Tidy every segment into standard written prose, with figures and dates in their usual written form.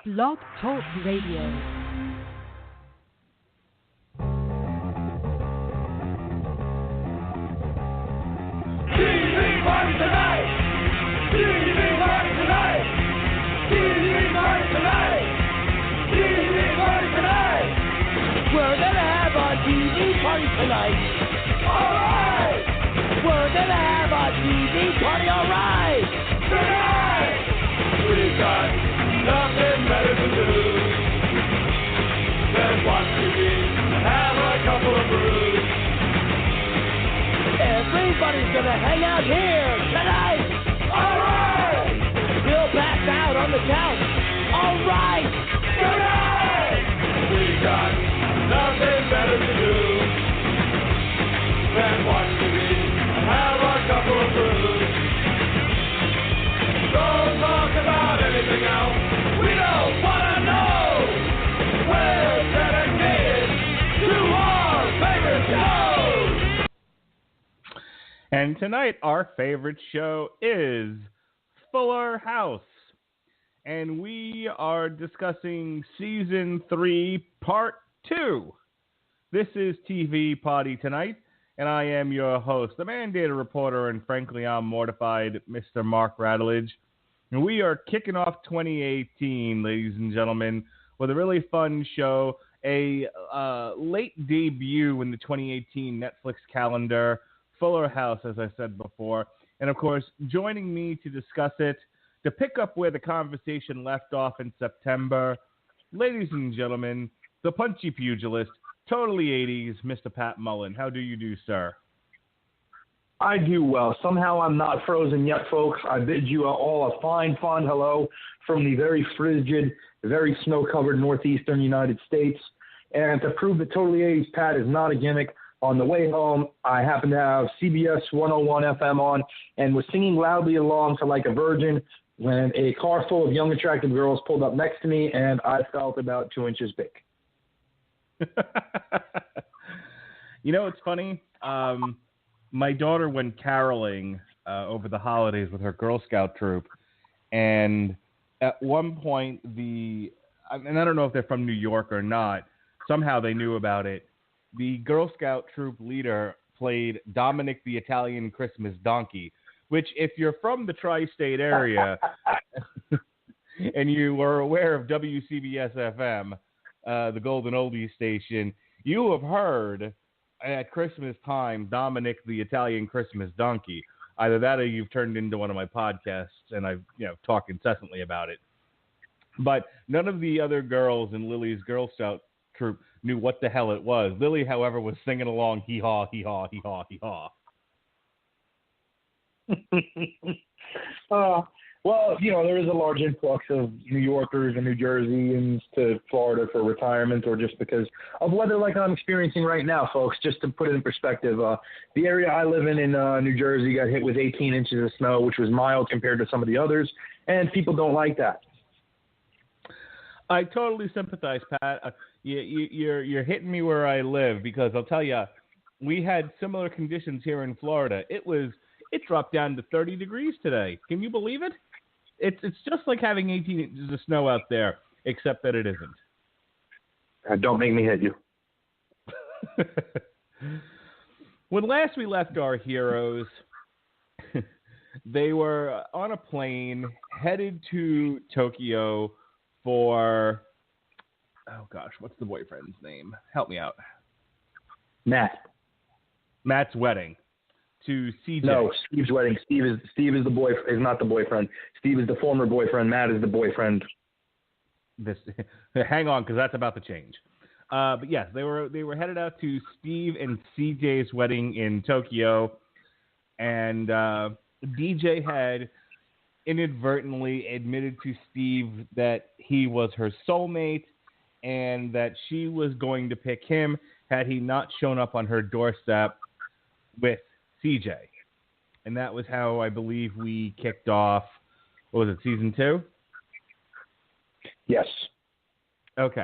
Blog Talk Radio. We're gonna have a TV party tonight. Alright! We're gonna have a TV party, alright! Tonight! We got nothing better to do than watch TV and have a couple of brews. Everybody's gonna hang out here tonight. Alright! We'll pass out on the couch. Alright! Tonight! We got nothing better to do than watch TV and have a couple of brews. Don't talk about anything else. We don't want to know. We're dedicated to our favorite shows. And tonight, our favorite show is Fuller House. And we are discussing Season 3, Part 2. This is TV Potty Tonight, and I am your host, the mandated reporter, and frankly, I'm mortified, Mr. Mark Radulich. And we are kicking off 2018, ladies and gentlemen, with a really fun show, a late debut in the 2018 Netflix calendar, Fuller House, as I said before. And, of course, joining me to discuss it, to pick up where the conversation left off in September, ladies and gentlemen, the punchy pugilist, totally 80s, Mr. Pat Mullin. How do you do, sir? I do well. Somehow I'm not frozen yet, folks. I bid you all a fine, fond hello from the very frigid, very snow-covered northeastern United States. And to prove that Totally 80s Pat is not a gimmick, on the way home, I happened to have CBS 101 FM on and was singing loudly along to Like a Virgin when a car full of young, attractive girls pulled up next to me, and I felt about 2 inches big. You know, it's funny. My daughter went caroling over the holidays with her Girl Scout troop, and at one point, and I don't know if they're from New York or not, somehow they knew about it. The Girl Scout troop leader played Dominic the Italian Christmas Donkey, which, if you're from the tri-state area and you were aware of WCBS FM, the Golden Oldies station, you have heard at Christmas time Dominic the Italian Christmas Donkey. Either that or you've turned into one of my podcasts and I've talk incessantly about it. But none of the other girls in Lily's Girl Scout troop knew what the hell it was. Lily, however, was singing along, hee-haw, hee-haw, hee-haw, hee-haw. Well, there is a large influx of New Yorkers and New Jerseyans to Florida for retirement or just because of weather like I'm experiencing right now, folks. Just to put it in perspective, the area I live in New Jersey got hit with 18 inches of snow, which was mild compared to some of the others, and people don't like that. I totally sympathize, Pat. You're hitting me where I live because I'll tell you, we had similar conditions here in Florida. It dropped down to 30 degrees today. Can you believe it? It's just like having 18 inches of snow out there, except that it isn't. Don't make me hit you. When last we left our heroes, they were on a plane headed to Tokyo for, oh gosh, what's the boyfriend's name? Help me out. Matt's wedding. To CJ. No, Steve's wedding. Steve is the boy. Is not the boyfriend. Steve is the former boyfriend. Matt is the boyfriend. Hang on, because that's about to change. But yes, they were headed out to Steve and CJ's wedding in Tokyo, and DJ had inadvertently admitted to Steve that he was her soulmate, and that she was going to pick him had he not shown up on her doorstep with CJ. And that was how I believe we kicked off, what was it, Season 2? Yes. Okay.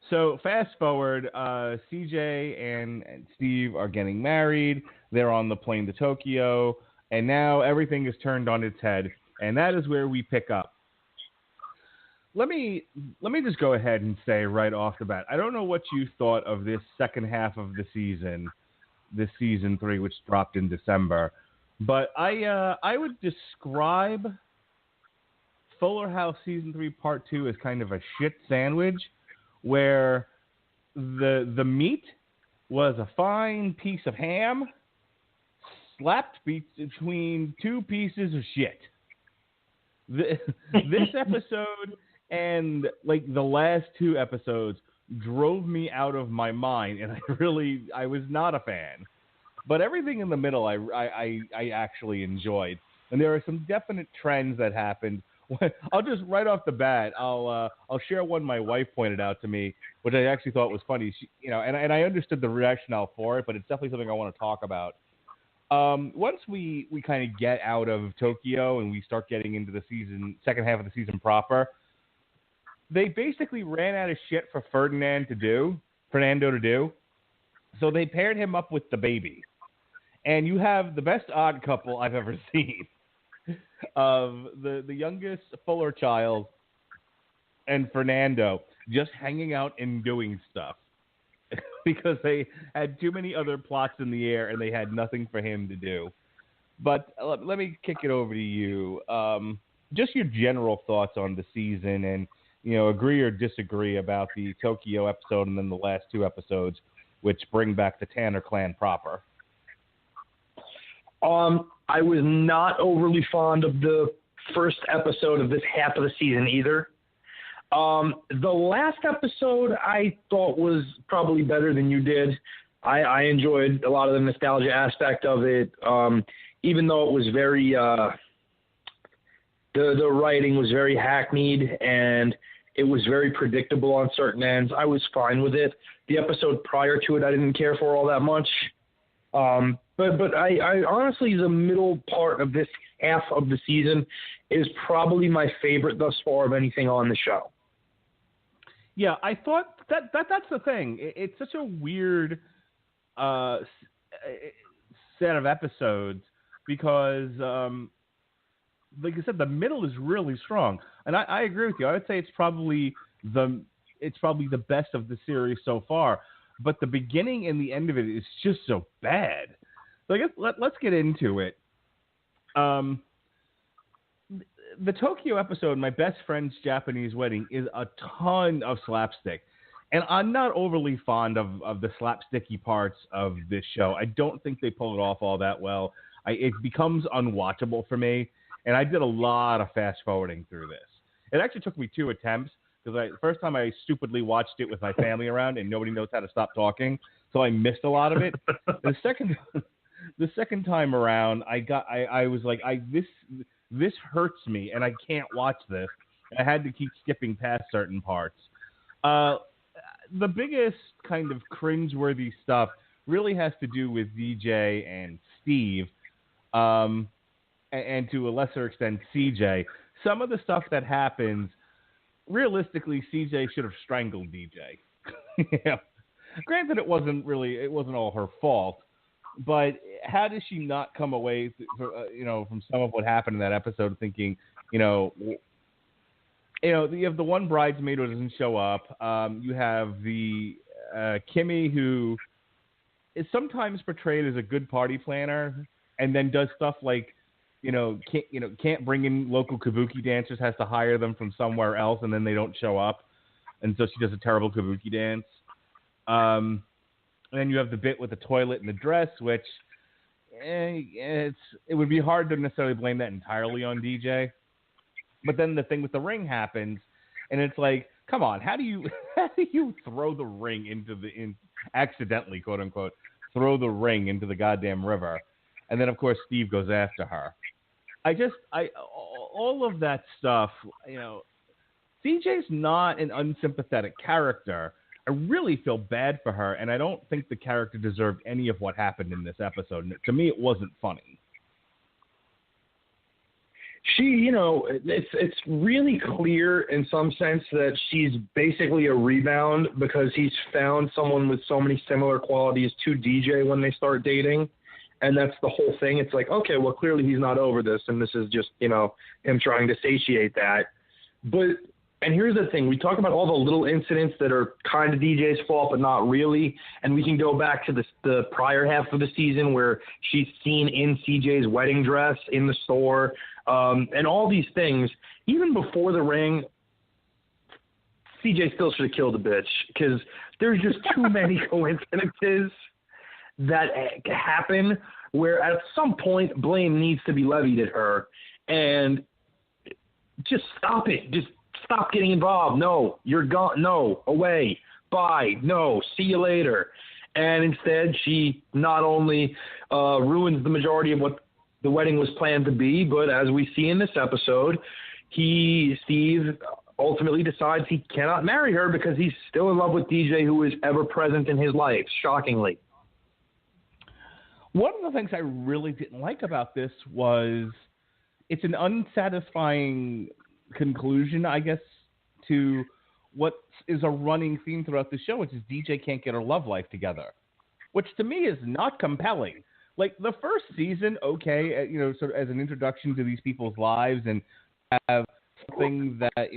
So fast forward, CJ and Steve are getting married. They're on the plane to Tokyo. And now everything is turned on its head. And that is where we pick up. let me just go ahead and say right off the bat, I don't know what you thought of this second half of the season, this season 3, which dropped in December, but I would describe Fuller House season 3 part 2 as kind of a shit sandwich, where the meat was a fine piece of ham slapped between two pieces of shit. This episode and like the last 2 episodes drove me out of my mind, and I was not a fan. But everything in the middle I actually enjoyed, and there are some definite trends that happened. I'll just right off the bat, I'll share one my wife pointed out to me, which I actually thought was funny. She, and I understood the rationale for it, but it's definitely something I want to talk about. Once we kind of get out of Tokyo and we start getting into the second half of the season proper, they basically ran out of shit for Fernando to do. So they paired him up with the baby. And you have the best odd couple I've ever seen of the youngest Fuller child and Fernando just hanging out and doing stuff because they had too many other plots in the air and they had nothing for him to do. But let me kick it over to you. Just your general thoughts on the season and, agree or disagree about the Tokyo episode and then the last 2 episodes, which bring back the Tanner clan proper. I was not overly fond of the first episode of this half of the season either. The last episode I thought was probably better than you did. I enjoyed a lot of the nostalgia aspect of it, even though it was very the writing was very hackneyed and it was very predictable on certain ends. I was fine with it. The episode prior to it I didn't care for all that much. But I honestly, the middle part of this half of the season is probably my favorite thus far of anything on the show. Yeah, I thought that's the thing. It's such a weird set of episodes because, like I said, the middle is really strong, and I agree with you. I would say it's probably the best of the series so far. But the beginning and the end of it is just so bad. So I guess let's get into it. The Tokyo episode, My Best Friend's Japanese Wedding, is a ton of slapstick. And I'm not overly fond of the slapsticky parts of this show. I don't think they pull it off all that well. It becomes unwatchable for me. And I did a lot of fast forwarding through this. It actually took me 2 attempts. Because the first time I stupidly watched it with my family around and nobody knows how to stop talking, so I missed a lot of it. The second time around, I was like, this hurts me and I can't watch this. I had to keep skipping past certain parts. The biggest kind of cringeworthy stuff really has to do with DJ and Steve, and to a lesser extent CJ. Some of the stuff that happens. Realistically, CJ should have strangled DJ. Yeah. Granted, it wasn't all her fault, but how does she not come away, from some of what happened in that episode, thinking, you have the one bridesmaid who doesn't show up. You have the Kimmy who is sometimes portrayed as a good party planner, and then does stuff like. Can't bring in local kabuki dancers, has to hire them from somewhere else, and then they don't show up. And so she does a terrible kabuki dance. And then you have the bit with the toilet and the dress, which it would be hard to necessarily blame that entirely on DJ. But then the thing with the ring happens, and it's like, come on, how do you throw the ring accidentally, quote unquote, throw the ring into the goddamn river? And then, of course, Steve goes after her. All of that stuff, CJ's not an unsympathetic character. I really feel bad for her, and I don't think the character deserved any of what happened in this episode. And to me, it wasn't funny. She, it's really clear in some sense that she's basically a rebound because he's found someone with so many similar qualities to DJ when they start dating. And that's the whole thing. It's like, okay, well, clearly he's not over this, and this is just, him trying to satiate that. But And here's the thing. We talk about all the little incidents that are kind of DJ's fault, but not really. And we can go back to the prior half of the season where she's seen in CJ's wedding dress in the store, and all these things. Even before the ring, CJ still should have killed the bitch because there's just too many coincidences that happen where at some point blame needs to be levied at her. And just stop it. Just stop getting involved. No, you're gone. No, away. Bye. No, see you later. And instead, she not only ruins the majority of what the wedding was planned to be, but as we see in this episode, Steve ultimately decides he cannot marry her because he's still in love with DJ, who is ever present in his life, shockingly. One of the things I really didn't like about this was it's an unsatisfying conclusion, I guess, to what is a running theme throughout the show, which is DJ can't get her love life together, which to me is not compelling. Like the first season, okay, sort of as an introduction to these people's lives and have something that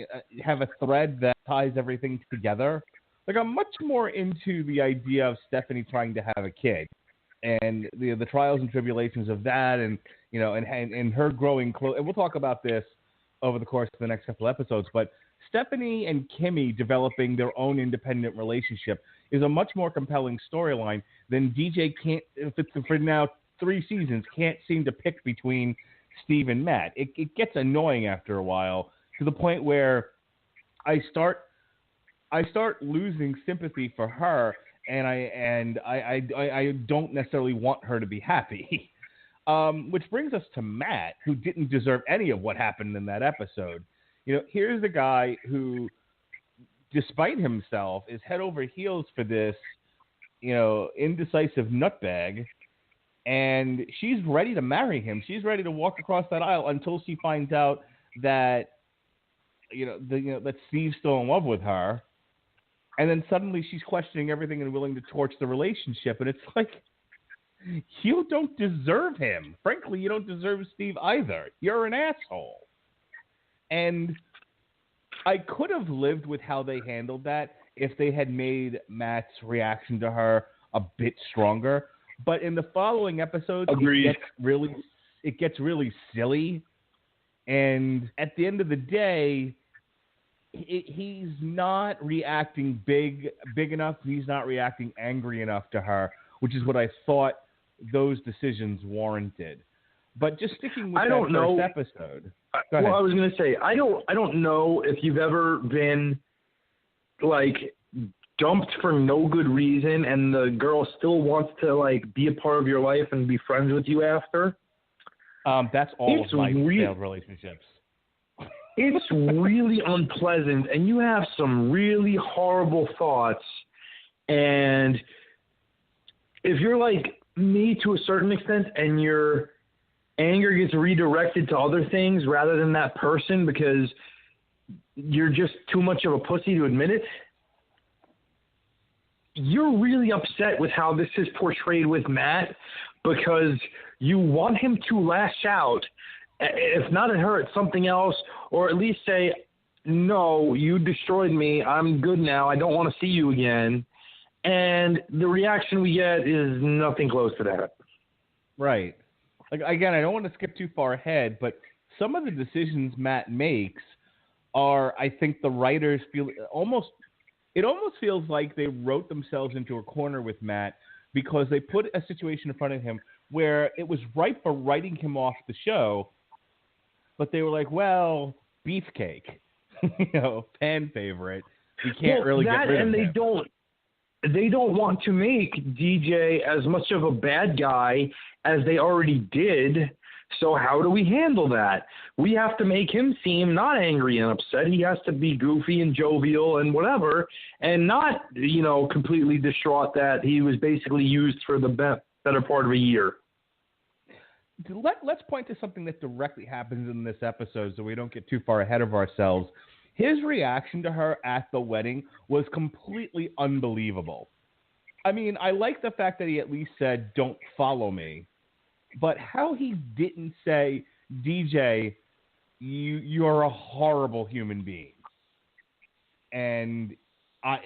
have a thread that ties everything together. Like I'm much more into the idea of Stephanie trying to have a kid and the trials and tribulations of that, and and her growing close. And we'll talk about this over the course of the next couple episodes. But Stephanie and Kimmy developing their own independent relationship is a much more compelling storyline than DJ can't, for now 3 seasons, can't seem to pick between Steve and Matt. It gets annoying after a while to the point where I start losing sympathy for her, and I don't necessarily want her to be happy. Which brings us to Matt, who didn't deserve any of what happened in that episode. Here's a guy who, despite himself, is head over heels for this, indecisive nutbag, and she's ready to marry him. She's ready to walk across that aisle until she finds out that, that Steve's still in love with her, and then suddenly she's questioning everything and willing to torch the relationship, and it's like, you don't deserve him. Frankly, you don't deserve Steve either. You're an asshole. And I could have lived with how they handled that if they had made Matt's reaction to her a bit stronger. But in the following episodes, it gets really silly. And at the end of the day, he's not reacting big enough. He's not reacting angry enough to her, which is what I thought those decisions warranted. But just sticking with first episode. Well, I was going to say, I don't know if you've ever been like dumped for no good reason and the girl still wants to like be a part of your life and be friends with you after. That's all of my failed relationships. It's really unpleasant, and you have some really horrible thoughts. And if you're like me to a certain extent and your anger gets redirected to other things rather than that person because you're just too much of a pussy to admit it, you're really upset with how this is portrayed with Matt because you want him to lash out, if not at her, at something else, or at least say, no, you destroyed me. I'm good now. I don't want to see you again. And the reaction we get is nothing close to that. Right. Like, again, I don't want to skip too far ahead, but some of the decisions Matt makes are, I think the writers feel it almost feels like they wrote themselves into a corner with Matt because they put a situation in front of him where it was ripe for writing him off the show, but they were like, well, beefcake, fan favorite. We can't really get rid of him. They don't want to make DJ as much of a bad guy as they already did. So how do we handle that? We have to make him seem not angry and upset. He has to be goofy and jovial and whatever, and not, completely distraught that he was basically used for the better part of a year. Let's point to something that directly happens in this episode so we don't get too far ahead of ourselves. His reaction to her at the wedding was completely unbelievable. I mean, I like the fact that he at least said, don't follow me. But how he didn't say, DJ, you're a horrible human being. and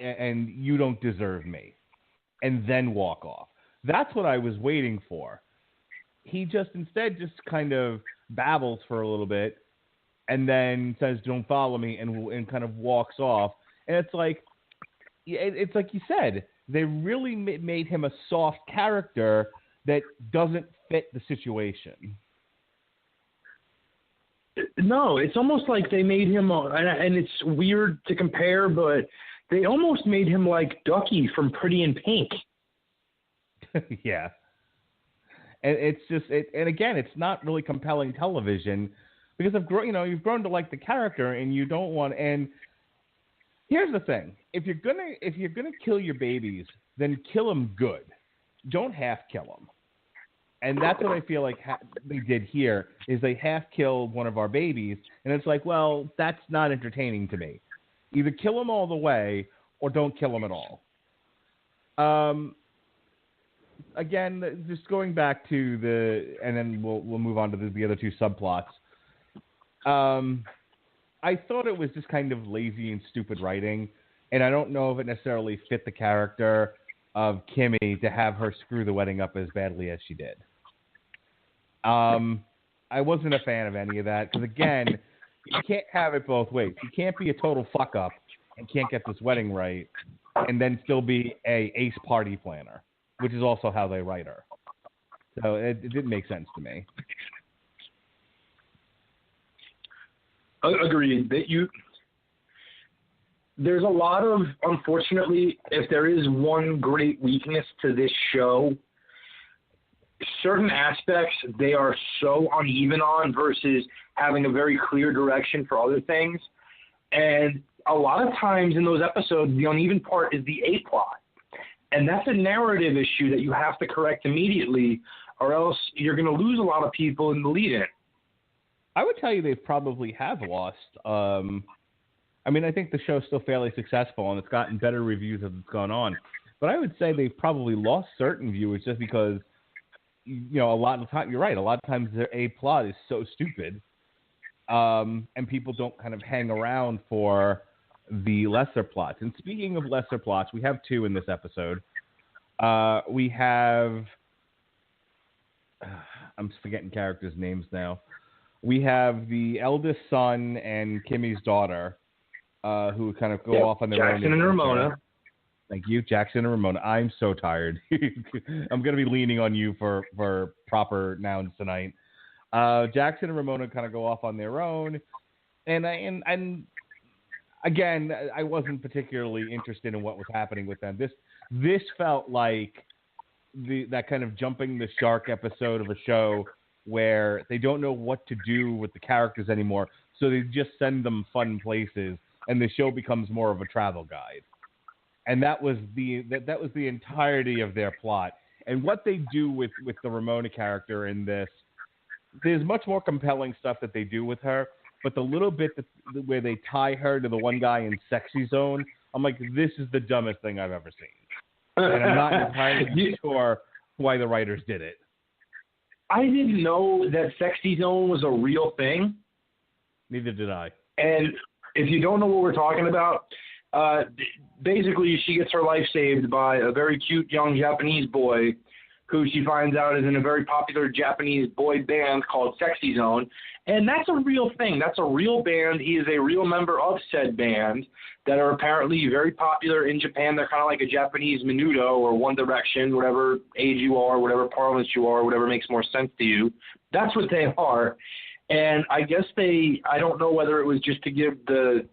you don't deserve me, and then walk off. That's what I was waiting for. He instead kind of babbles for a little bit, and then says, "Don't follow me," and kind of walks off. And it's like you said, they really made him a soft character that doesn't fit the situation. No, it's almost like they made him, and it's weird to compare, but they almost made him like Ducky from Pretty in Pink. Yeah. And it's just, and again, it's not really compelling television because you've grown to like the character, and you don't want. And here's the thing: if you're gonna kill your babies, then kill them good. Don't half kill them. And that's what I feel like they did here, is they half killed one of our babies, and it's like, well, that's not entertaining to me. Either kill them all the way or don't kill them at all. Again, just going back to and then we'll move on to the other two subplots. I thought it was just kind of lazy and stupid writing, and I don't know if it necessarily fit the character of Kimmy to have her screw the wedding up as badly as she did. I wasn't a fan of any of that because, again, you can't have it both ways. You can't be a total fuck up and can't get this wedding right and then still be a ace party planner, which is also how they write her. So it didn't make sense to me. Agreed. There's a lot of, unfortunately, if there is one great weakness to this show, certain aspects they are so uneven on versus having a very clear direction for other things. And a lot of times in those episodes, the uneven part is the A-plot. And that's a narrative issue that you have to correct immediately, or else you're going to lose a lot of people in the lead-in. I would tell you they probably have lost. I think the show's still fairly successful, and it's gotten better reviews as it's gone on. But I would say they've probably lost certain viewers just because, a lot of the time, you're right, a lot of times their A-plot is so stupid, and people don't kind of hang around for the lesser plots. And speaking of lesser plots, we have two in this episode. We have... I'm forgetting characters' names now. We have the eldest son and Kimmy's daughter, who kind of go off on their own. Jackson and Ramona. Thank you, Jackson and Ramona. I'm so tired. I'm going to be leaning on you for proper nouns tonight. Jackson and Ramona kind of go off on their own, and again, I wasn't particularly interested in what was happening with them. This felt like that kind of jumping the shark episode of a show where they don't know what to do with the characters anymore, so they just send them fun places, and the show becomes more of a travel guide. And that was the entirety of their plot. And what they do with the Ramona character in this, there's much more compelling stuff that they do with her, but the little bit where they tie her to the one guy in Sexy Zone, I'm like, this is the dumbest thing I've ever seen. And I'm not entirely sure why the writers did it. I didn't know that Sexy Zone was a real thing. Neither did I. And if you don't know what we're talking about, basically she gets her life saved by a very cute young Japanese boy who she finds out is in a very popular Japanese boy band called Sexy Zone. And that's a real thing. That's a real band. He is a real member of said band that are apparently very popular in Japan. They're kind of like a Japanese Menudo or One Direction, whatever age you are, whatever parlance you are, whatever makes more sense to you. That's what they are. And I guess I don't know whether it was just to give the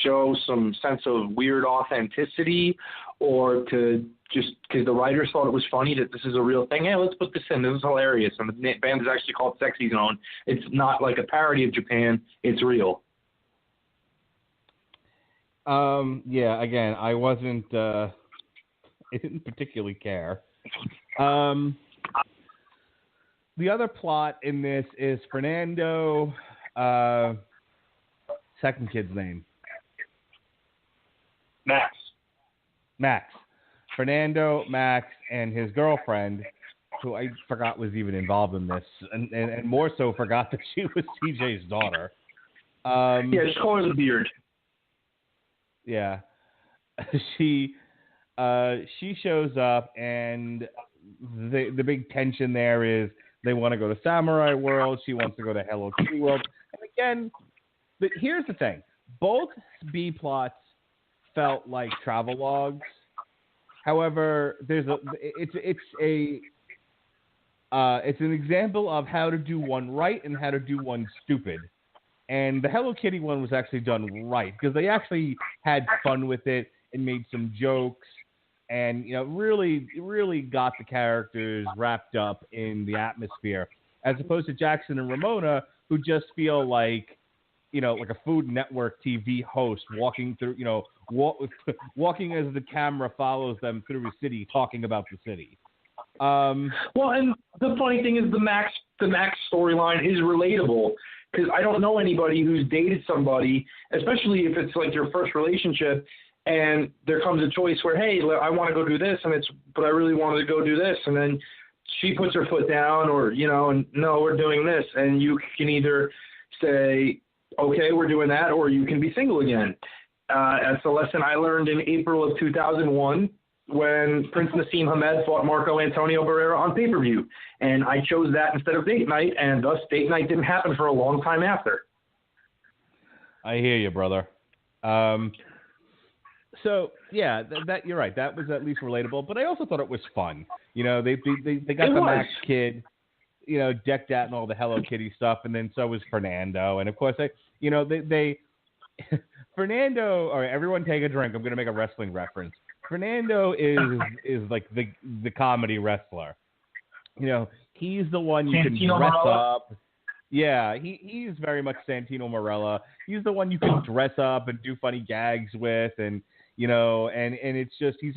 show some sense of weird authenticity or to just because the writers thought it was funny that this is a real thing. Hey, let's put this in. This is hilarious. And the band is actually called Sexy Zone. It's not like a parody of Japan. It's real. Yeah, again, I wasn't, I didn't particularly care. The other plot in this is Fernando, second kid's name. Max. Fernando, Max, and his girlfriend, who I forgot was even involved in this, and more so forgot that she was CJ's daughter. Yeah, just call her the beard. Yeah. she shows up, and the big tension there is they want to go to Samurai World. She wants to go to Hello Kitty World. And again, but here's the thing: both B plots felt like travelogues. However, it's an example of how to do one right and how to do one stupid. And the Hello Kitty one was actually done right because they actually had fun with it and made some jokes and, really got the characters wrapped up in the atmosphere, as opposed to Jackson and Ramona, who just feel like, like a Food Network TV host walking through, walking as the camera follows them through a city, talking about the city. Well, and the funny thing is the Max storyline is relatable because I don't know anybody who's dated somebody, especially if it's like your first relationship, and there comes a choice where, hey, I want to go do this, but I really wanted to go do this, and then she puts her foot down, or and no, we're doing this, and you can either say, okay, we're doing that, or you can be single again. That's a lesson I learned in April of 2001 when Prince Nassim Hamed fought Marco Antonio Barrera on pay-per-view. And I chose that instead of date night, and thus date night didn't happen for a long time after. I hear you, brother. So, yeah, that you're right. That was at least relatable, but I also thought it was fun. They got the Max kid, decked out in all the Hello Kitty stuff, and then so was Fernando. And, of course, Fernando, all right, everyone take a drink. I'm going to make a wrestling reference. Fernando is like the comedy wrestler. He's the one you can dress up. Yeah, he's very much Santino Marella. He's the one you can dress up and do funny gags with, and and it's just his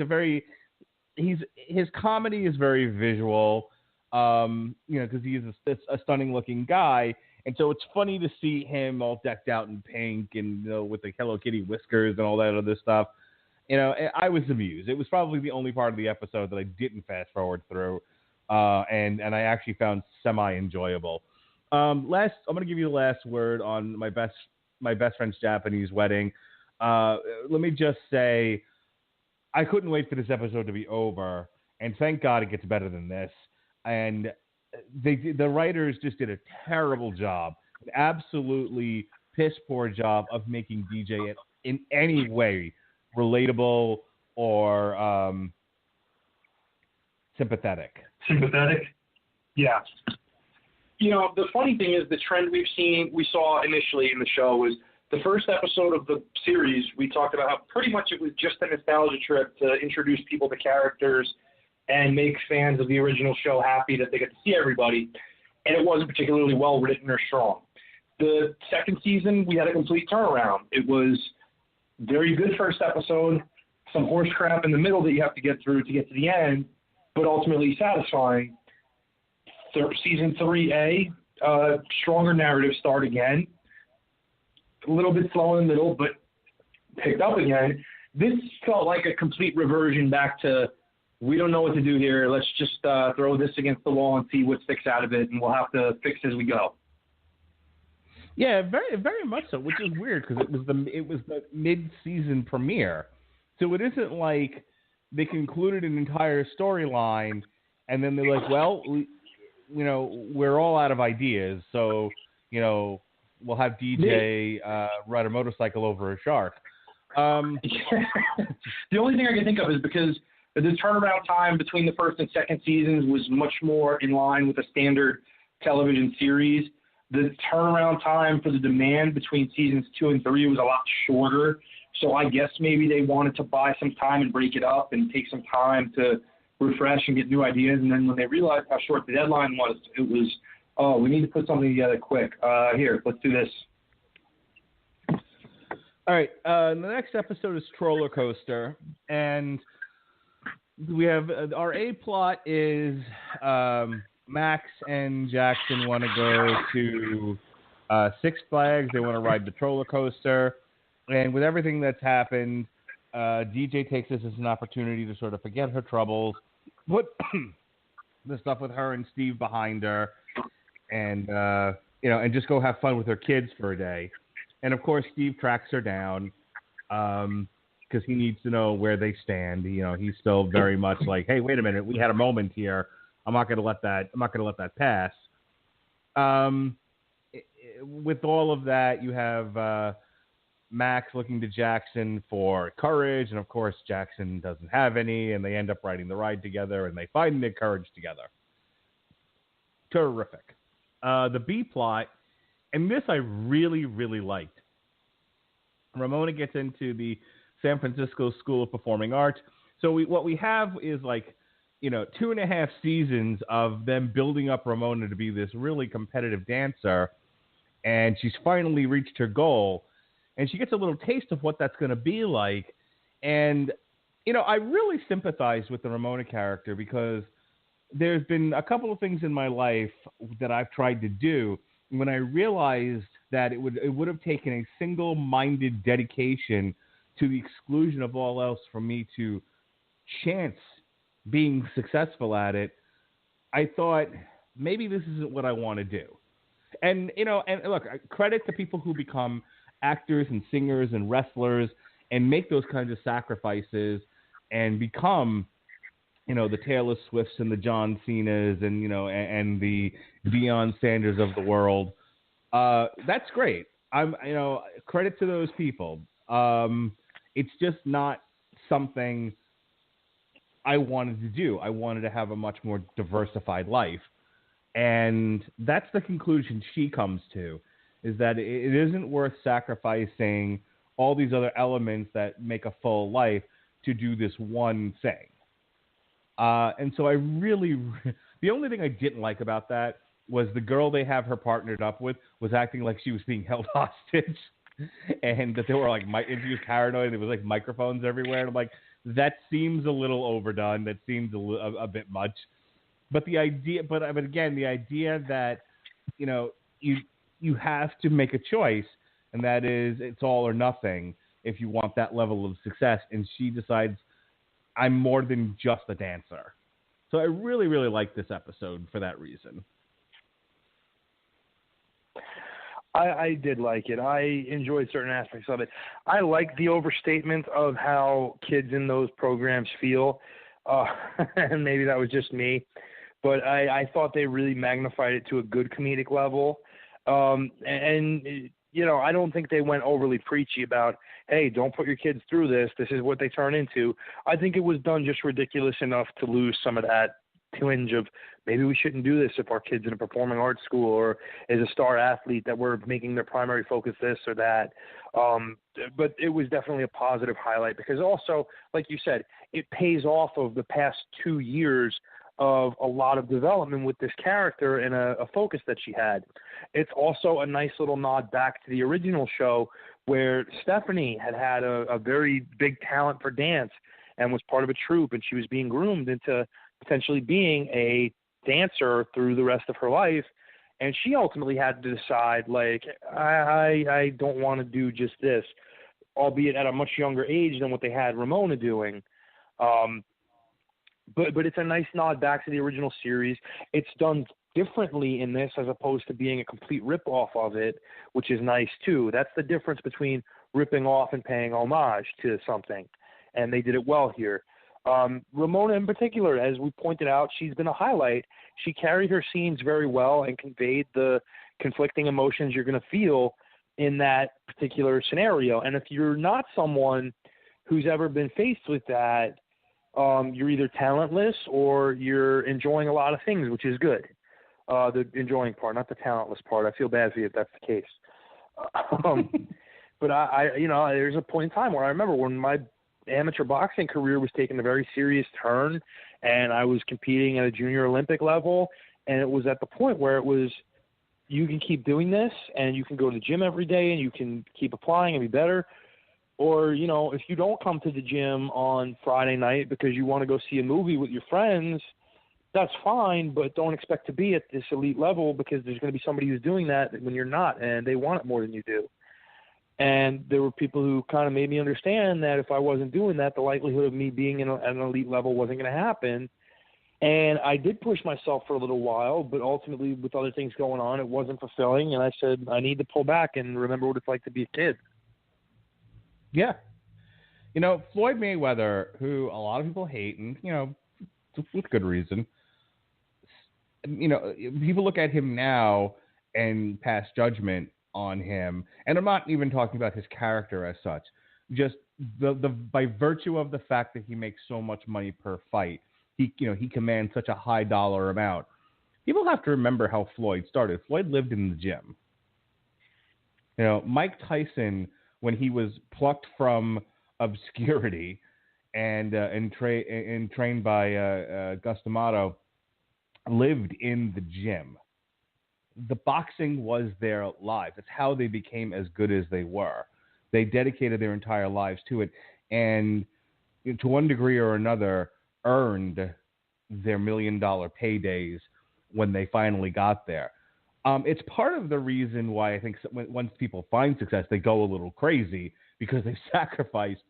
comedy is very visual. Because he's a stunning looking guy, and so it's funny to see him all decked out in pink and with the Hello Kitty whiskers and all that other stuff. I was amused. It was probably the only part of the episode that I didn't fast forward through, and I actually found semi-enjoyable. I'm going to give you the last word on my best friend's Japanese wedding. Let me just say, I couldn't wait for this episode to be over, and thank God it gets better than this. And the writers just did a terrible job, an absolutely piss poor job of making DJ in any way relatable or sympathetic. Sympathetic? Yeah. The funny thing is the trend we saw initially in the show was the first episode of the series. We talked about how pretty much it was just a nostalgia trip to introduce people to characters and make fans of the original show happy that they get to see everybody. And it wasn't particularly well written or strong. The second season, we had a complete turnaround. It was very good first episode, some horse crap in the middle that you have to get through to get to the end, but ultimately satisfying. Season 3A, stronger narrative start again. A little bit slow in the middle, but picked up again. This felt like a complete reversion back to, we don't know what to do here. Let's just throw this against the wall and see what sticks out of it, and we'll have to fix as we go. Yeah, very, very much so, which is weird because it was the mid-season premiere, so it isn't like they concluded an entire storyline and then they're like, well, we're all out of ideas, so we'll have DJ ride a motorcycle over a shark. The only thing I can think of is because the turnaround time between the first and second seasons was much more in line with a standard television series. The turnaround time for the demand between seasons 2 and 3 was a lot shorter. So I guess maybe they wanted to buy some time and break it up and take some time to refresh and get new ideas. And then when they realized how short the deadline was, it was, oh, we need to put something together quick. Here, let's do this. All right. The next episode is Troller Coaster. And we have our A plot is Max and Jackson want to go to Six Flags. They want to ride the Troller Coaster. And with everything that's happened, DJ takes this as an opportunity to sort of forget her troubles, put the stuff with her and Steve behind her, and and just go have fun with her kids for a day. And of course, Steve tracks her down, because he needs to know where they stand. He's still very much like, hey, wait a minute, we had a moment here. I'm not going to let that pass. With all of that, you have Max looking to Jackson for courage, and of course Jackson doesn't have any, and they end up riding the ride together, and they find their courage together. Terrific. The B plot, and this I really, really liked. Ramona gets into the San Francisco School of Performing Arts. So what we have is 2.5 seasons of them building up Ramona to be this really competitive dancer, and she's finally reached her goal, and she gets a little taste of what that's going to be like. And, I really sympathize with the Ramona character because there's been a couple of things in my life that I've tried to do when I realized that it would have taken a single-minded dedication to the exclusion of all else for me to chance being successful at it. I thought maybe this isn't what I want to do. And look, credit to people who become actors and singers and wrestlers and make those kinds of sacrifices and become the Taylor Swifts and the John Cenas and and the Deion Sanders of the world. That's great. Credit to those people. It's just not something I wanted to do. I wanted to have a much more diversified life. And that's the conclusion she comes to, is that it isn't worth sacrificing all these other elements that make a full life to do this one thing. And so the only thing I didn't like about that was the girl they have her partnered up with was acting like she was being held hostage, and that they were and she was paranoid. There was microphones everywhere. And I'm like, that seems a little overdone. That seems a bit much. But the idea, but again, the idea that you have to make a choice, and that is it's all or nothing if you want that level of success. And she decides, I'm more than just a dancer. So I really, really like this episode for that reason. I did like it. I enjoyed certain aspects of it. I like the overstatement of how kids in those programs feel. And maybe that was just me. But I thought they really magnified it to a good comedic level. I don't think they went overly preachy about, hey, don't put your kids through this. This is what they turn into. I think it was done just ridiculous enough to lose some of that twinge of maybe we shouldn't do this if our kid's in a performing arts school or is a star athlete that we're making their primary focus this or that. But it was definitely a positive highlight because also, like you said, it pays off of the past 2 years of a lot of development with this character and a focus that she had. It's also a nice little nod back to the original show where Stephanie had a very big talent for dance and was part of a troupe, and she was being groomed into potentially being a dancer through the rest of her life. And she ultimately had to decide, I don't want to do just this, albeit at a much younger age than what they had Ramona doing. But it's a nice nod back to the original series. It's done differently in this as opposed to being a complete rip-off of it, which is nice too. That's the difference between ripping off and paying homage to something, and they did it well here. Ramona in particular, as we pointed out, she's been a highlight. She carried her scenes very well and conveyed the conflicting emotions you're going to feel in that particular scenario. And if you're not someone who's ever been faced with that, you're either talentless or you're enjoying a lot of things, which is good. The enjoying part, not the talentless part. I feel bad for you if that's the case. But I there's a point in time where I remember when my amateur boxing career was taking a very serious turn and I was competing at a junior Olympic level, and it was at the point where it was, you can keep doing this and you can go to the gym every day and you can keep applying and be better. Or, if you don't come to the gym on Friday night because you want to go see a movie with your friends, that's fine, but don't expect to be at this elite level because there's going to be somebody who's doing that when you're not, and they want it more than you do. And there were people who kind of made me understand that if I wasn't doing that, the likelihood of me being at an elite level wasn't going to happen. And I did push myself for a little while, but ultimately with other things going on, it wasn't fulfilling. And I said, I need to pull back and remember what it's like to be a kid. Yeah. You know, Floyd Mayweather, who a lot of people hate, and, you know, with good reason, you know, people look at him now and pass judgment on him. And I'm not even talking about his character as such. Just the by virtue of the fact that he makes so much money per fight, he commands such a high dollar amount. People have to remember how Floyd started. Floyd lived in the gym. You know, Mike Tyson, when he was plucked from obscurity and trained by Gus D'Amato, lived in the gym. The boxing was their lives. It's how they became as good as they were. They dedicated their entire lives to it, and to one degree or another, earned their $1 million paydays when they finally got there. It's part of the reason why I think once people find success, they go a little crazy, because they sacrificed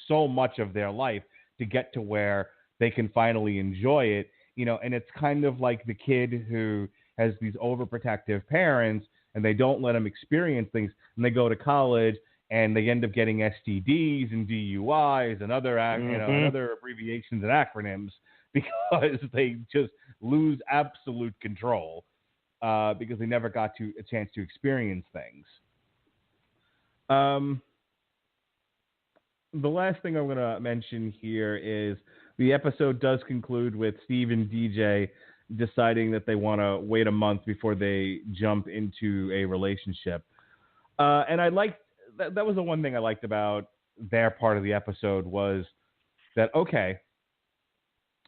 so much of their life to get to where they can finally enjoy it. You know, and it's kind of like the kid who has these overprotective parents and they don't let them experience things, and they go to college and they end up getting STDs and DUIs and other other abbreviations and acronyms, because they just lose absolute control because they never got a chance to experience things. The last thing I'm going to mention here is the episode does conclude with Steve and DJ deciding that they want to wait a month before they jump into a relationship. And I liked that was the one thing I liked about their part of the episode, was that, okay,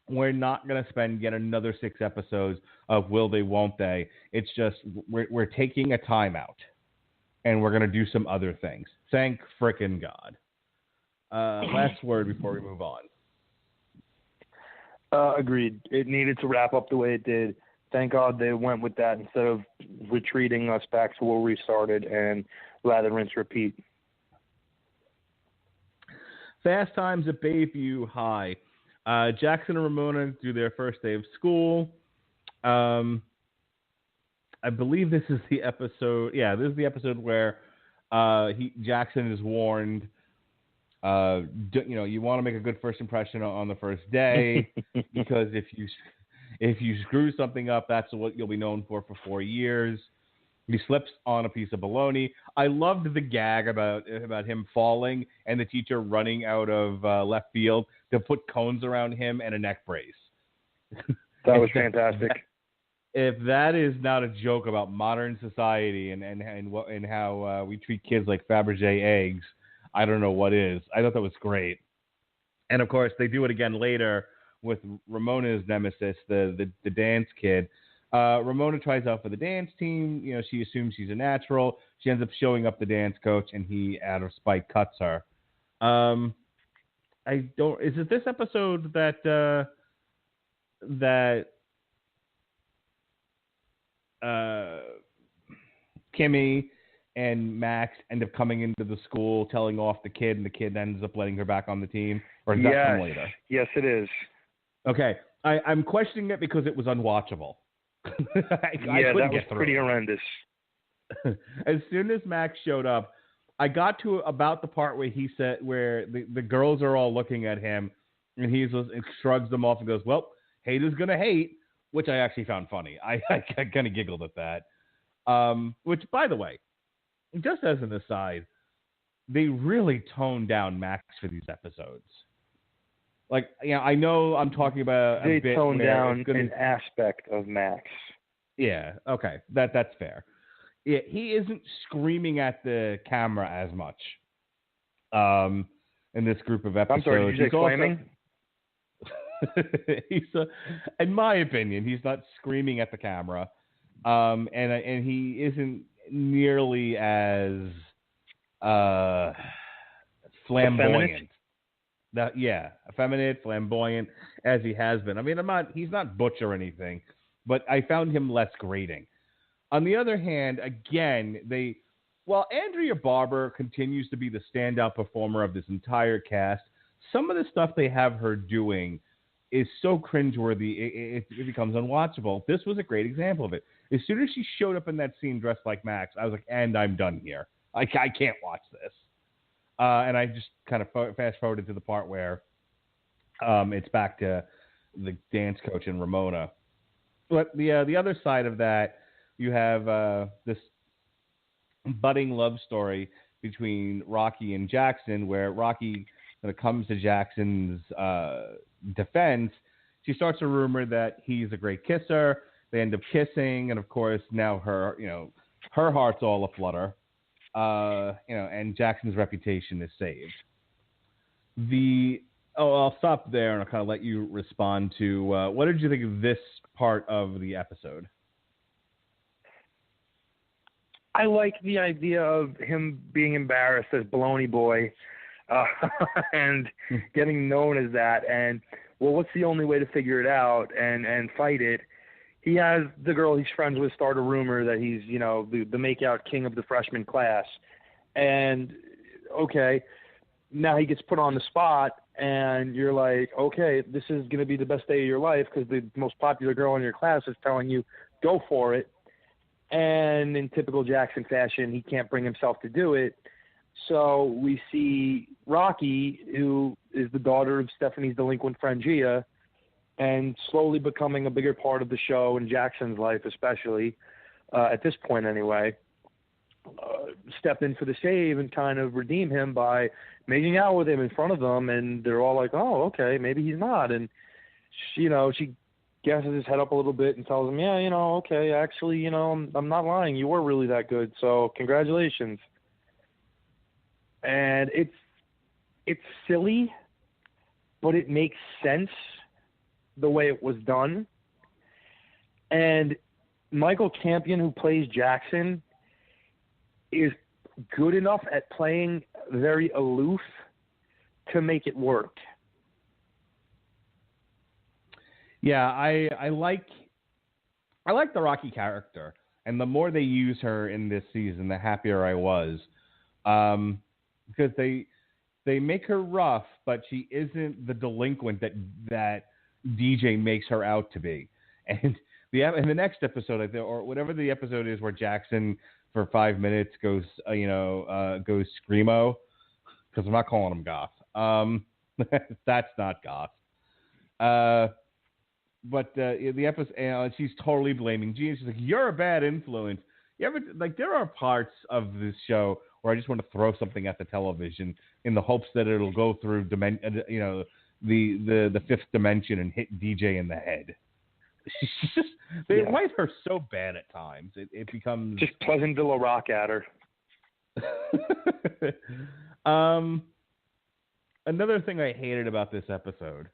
we're not going to spend yet another 6 episodes of will they, won't they. It's just we're taking a timeout, and we're going to do some other things. Thank frickin' God. Last word before we move on. Agreed. It needed to wrap up the way it did. Thank God they went with that instead of retreating us back to where we started, and rather rinse repeat. Fast Times at Bayview High. Jackson and Ramona do their first day of school. I believe this is the episode. Yeah, this is the episode where Jackson is warned. You want to make a good first impression on the first day, because if you screw something up, that's what you'll be known for 4 years. He slips on a piece of bologna. I loved the gag about him falling and the teacher running out of left field to put cones around him and a neck brace. That was fantastic. If that is not a joke about modern society and how we treat kids like Fabergé eggs, I don't know what is. I thought that was great. And of course, they do it again later with Ramona's nemesis, the dance kid. Ramona tries out for the dance team. You know, she assumes she's a natural. She ends up showing up the dance coach, and he, out of spite, cuts her. Is it this episode that Kimmy and Max end up coming into the school, telling off the kid, and the kid ends up letting her back on the team? Or is that from later? Yes, it is. Okay. I'm questioning it because it was unwatchable. That was pretty horrendous. As soon as Max showed up, I got to about the part where he said, where the girls are all looking at him, and he shrugs them off and goes, "Well, haters gonna hate," which I actually found funny. I kind of giggled at that. Which, by the way, just as an aside, they really toned down Max for these episodes. Like, I know I'm talking about they toned down an aspect of Max. Yeah, okay, that's fair. Yeah, he isn't screaming at the camera as much in this group of episodes. I'm sorry, did you say flaming? In my opinion, he's not screaming at the camera, and he isn't nearly as flamboyant. Effeminate, flamboyant as he has been. I mean, he's not butch or anything, but I found him less grating. On the other hand, again, while Andrea Barber continues to be the standout performer of this entire cast, some of the stuff they have her doing is so cringeworthy, it becomes unwatchable. This was a great example of it. As soon as she showed up in that scene dressed like Max, I was like, and I'm done here. I can't watch this. And I just kind of fast forwarded to the part where it's back to the dance coach and Ramona. But the other side of that, you have this budding love story between Rocky and Jackson, where Rocky, when it comes to Jackson's defense, she starts a rumor that he's a great kisser. They end up kissing, and of course now her heart's all aflutter. And Jackson's reputation is saved. I'll stop there and I'll kind of let you respond to what did you think of this part of the episode? I like the idea of him being embarrassed as Baloney Boy and getting known as that. And, well, what's the only way to figure it out and fight it? He has the girl he's friends with start a rumor that he's, the make-out king of the freshman class. And, okay, now he gets put on the spot, and you're like, okay, this is going to be the best day of your life because the most popular girl in your class is telling you, go for it. And in typical Jackson fashion, he can't bring himself to do it. So we see Rocky, who is the daughter of Stephanie's delinquent friend Gia, and slowly becoming a bigger part of the show in Jackson's life, especially at this point anyway, step in for the save and kind of redeem him by making out with him in front of them. And they're all like, oh, okay, maybe he's not. And, she gasses his head up a little bit and tells him, yeah, okay, actually, I'm not lying. You were really that good. So congratulations. And it's silly, but it makes sense the way it was done. And Michael Campion, who plays Jackson, is good enough at playing very aloof to make it work. Yeah, I like the Rocky character, and the more they use her in this season, the happier I was, because they make her rough, but she isn't the delinquent that DJ makes her out to be. And in the next episode, or whatever the episode is, where Jackson for 5 minutes goes screamo, because I'm not calling him goth. That's not goth. But the episode, she's totally blaming Gene. She's like, "You're a bad influence." There are parts of this show where I just want to throw something at the television in the hopes that it'll go through the fifth dimension and hit DJ in the head. They write her so bad at times. It becomes just Pleasantville rock at her. Another thing I hated about this episode.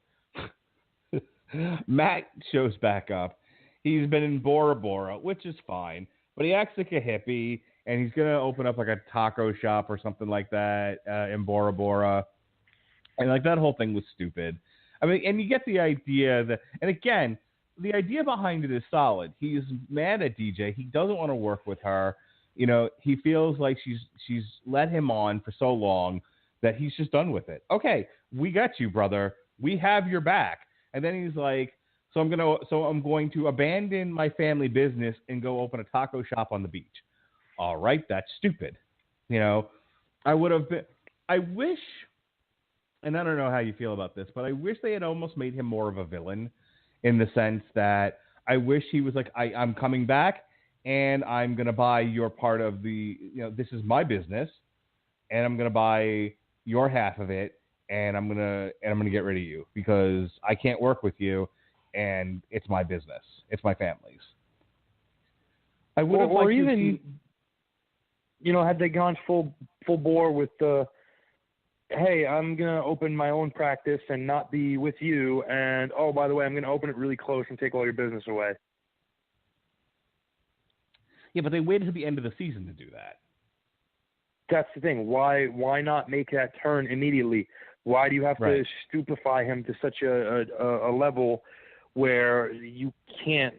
Matt shows back up. He's been in Bora Bora, which is fine, but he acts like a hippie, and he's going to open up like a taco shop or something like that in Bora Bora. And like that whole thing was stupid. I mean, and you get the idea that, and again, the idea behind it is solid. He's mad at DJ. He doesn't want to work with her. He feels like she's let him on for so long that he's just done with it. Okay, we got you, brother. We have your back. And then he's like, so I'm going to abandon my family business and go open a taco shop on the beach. All right, that's stupid. I wish, and I don't know how you feel about this, but I wish they had almost made him more of a villain, in the sense that I wish he was like, I'm coming back and I'm going to buy your part of this is my business, and I'm going to buy your half of it. And I'm gonna get rid of you because I can't work with you, and it's my business. It's my family's. I would have liked to see, had they gone full bore with the, hey, I'm gonna open my own practice and not be with you, and oh, by the way, I'm gonna open it really close and take all your business away. Yeah, but they waited to the end of the season to do that. That's the thing. Why not make that turn immediately? Why do you have to stupefy him to such a level where you can't?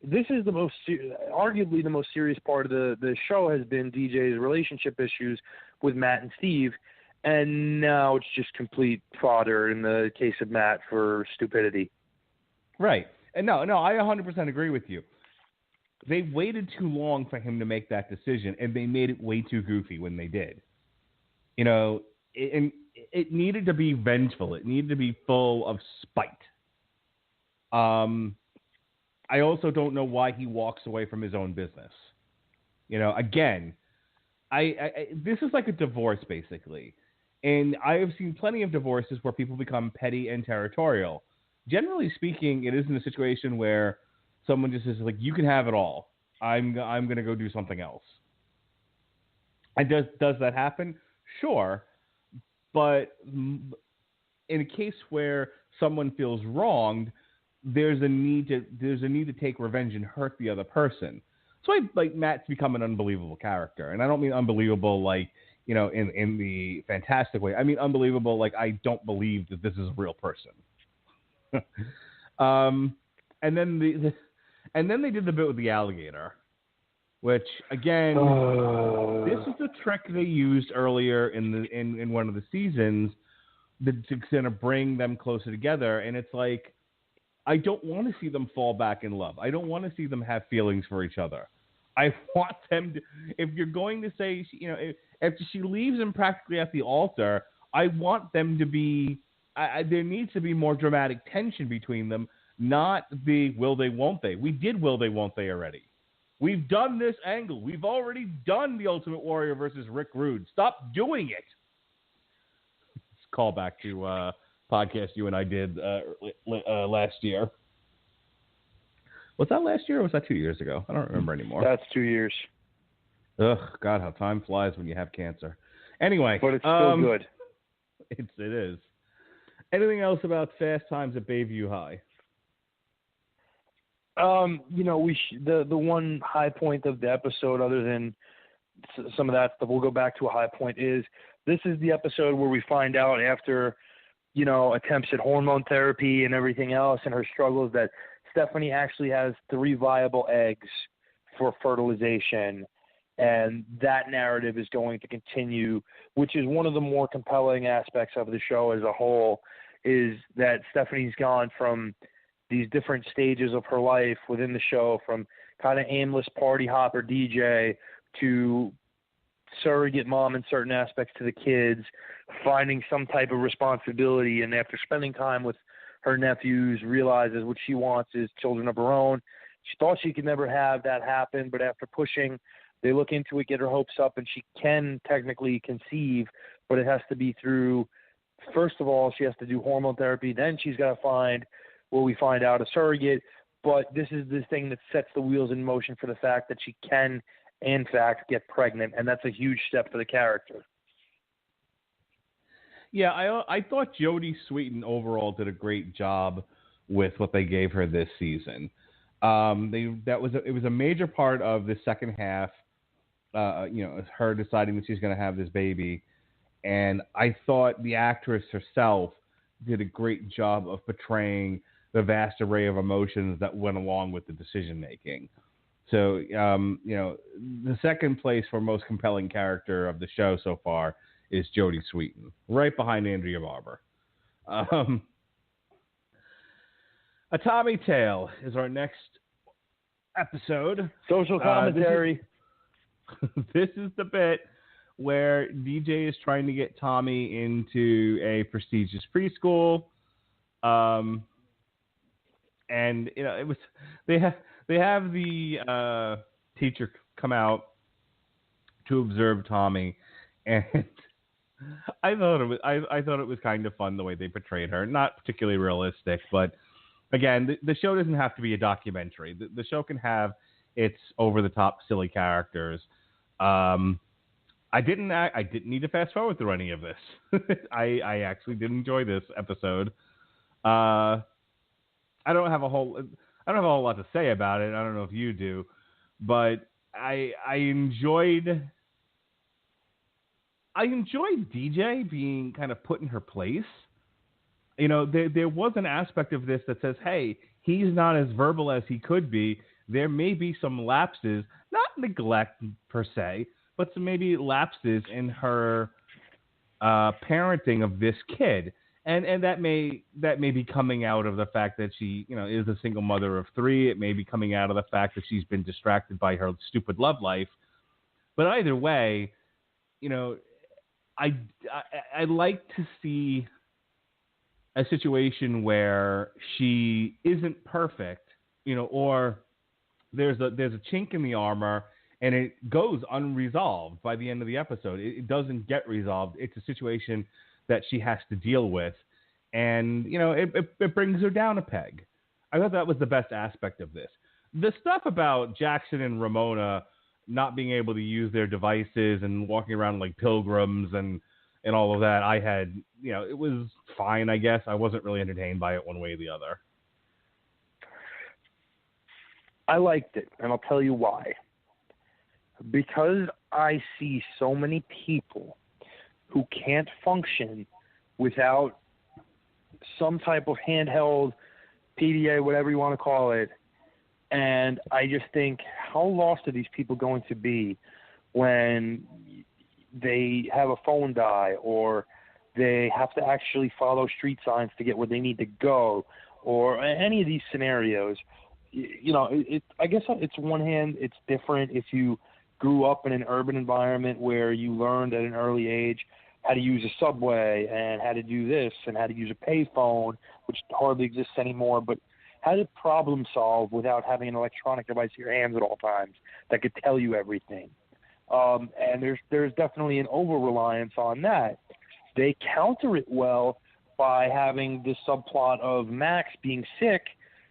This is arguably the most serious part of the show has been DJ's relationship issues with Matt and Steve, and now it's just complete fodder in the case of Matt for stupidity. Right. And no, I 100% agree with you. They waited too long for him to make that decision, and they made it way too goofy when they did. You know, it needed to be vengeful. It needed to be full of spite. I also don't know why he walks away from his own business. You know, again, I this is like a divorce basically, and I have seen plenty of divorces where people become petty and territorial. Generally speaking, it isn't a situation where someone just is like, "You can have it all. I'm going to go do something else." And does that happen? Sure, but in a case where someone feels wronged, there's a need to take revenge and hurt the other person. So like Matt's become an unbelievable character, and I don't mean unbelievable like, you know, in the fantastic way. I mean unbelievable like I don't believe that this is a real person. And then they did the bit with the alligator, which again, this is a trick they used earlier in one of the seasons to kind of bring them closer together, and it's like, I don't want to see them fall back in love. I don't want to see them have feelings for each other. I want them to, if you're going to say, you know, if she leaves him practically at the altar, I want them to be, there needs to be more dramatic tension between them, not the will they, won't they. We did will they, won't they already. We've done this angle. We've already done the Ultimate Warrior versus Rick Rude. Stop doing it. Call back to podcast you and I did last year. Was that last year or was that 2 years ago? I don't remember anymore. That's 2 years. Ugh, God, how time flies when you have cancer. Anyway. But it's still good. It is. Anything else about Fast Times at Bayview High? You know, the one high point of the episode, other than some of that stuff, we'll go back to a high point, is this is the episode where we find out after, you know, attempts at hormone therapy and everything else and her struggles that Stephanie actually has 3 viable eggs for fertilization. And that narrative is going to continue, which is one of the more compelling aspects of the show as a whole, is that Stephanie's gone from these different stages of her life within the show, from kind of aimless party hopper DJ to surrogate mom in certain aspects to the kids, finding some type of responsibility, and after spending time with her nephews, realizes what she wants is children of her own. She thought she could never have that happen, but after pushing, they look into it, get her hopes up, and she can technically conceive, but it has to be through, first of all, she has to do hormone therapy, then she's got to find, where we find out, a surrogate, but this is the thing that sets the wheels in motion for the fact that she can, in fact, get pregnant, and that's a huge step for the character. Yeah, I thought Jodie Sweetin overall did a great job with what they gave her this season. It was a major part of the second half. You know, her deciding that she's going to have this baby, and I thought the actress herself did a great job of portraying the vast array of emotions that went along with the decision making. So, you know, the second place for most compelling character of the show so far is Jodie Sweetin, right behind Andrea Barber. A Tommy Tale is our next episode. Social commentary. This is the bit where DJ is trying to get Tommy into a prestigious preschool. And, you know, it was, they have the teacher come out to observe Tommy, and I thought it was kind of fun the way they portrayed her. Not particularly realistic, but again, the show doesn't have to be a documentary. The show can have its over-the-top silly characters. I didn't need to fast forward through any of this. I actually did enjoy this episode. I don't have a whole lot to say about it. I don't know if you do, but I enjoyed DJ being kind of put in her place. You know, there was an aspect of this that says, hey, he's not as verbal as he could be. There may be some lapses, not neglect per se, but some maybe lapses in her parenting of this kid. And that may be coming out of the fact that she, you know, is a single mother of 3. It may be coming out of the fact that she's been distracted by her stupid love life. But either way, you know, I like to see a situation where she isn't perfect, or there's a chink in the armor and it goes unresolved by the end of the episode. It doesn't get resolved. It's a situation that she has to deal with, and it brings her down a peg. I thought that was the best aspect of this. The stuff about Jackson and Ramona not being able to use their devices and walking around like pilgrims and all of that, I had, it was fine, I guess. I wasn't really entertained by it one way or the other. I liked it, and I'll tell you why. Because I see so many people who can't function without some type of handheld PDA, whatever you want to call it, and I just think, how lost are these people going to be when they have a phone die, or they have to actually follow street signs to get where they need to go, or any of these scenarios? I guess it's one hand, it's different if you grew up in an urban environment where you learned at an early age how to use a subway and how to do this and how to use a payphone, which hardly exists anymore, but how to problem solve without having an electronic device in your hands at all times that could tell you everything. And there's definitely an over-reliance on that. They counter it well by having this subplot of Max being sick,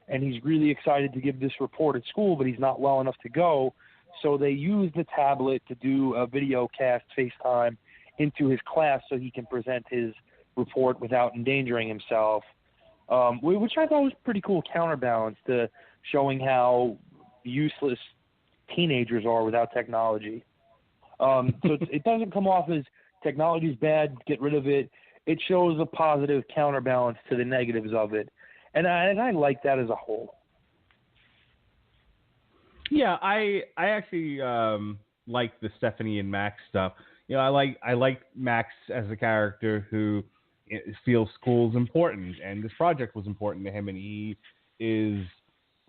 and he's really excited to give this report at school, but he's not well enough to go. So they use the tablet to do a video cast, FaceTime, into his class so he can present his report without endangering himself, which I thought was a pretty cool counterbalance to showing how useless teenagers are without technology. So it doesn't come off as technology's bad, get rid of it. It shows a positive counterbalance to the negatives of it. And I like that as a whole. Yeah, I actually like the Stephanie and Max stuff. I like Max as a character who feels school's important, and this project was important to him, and he is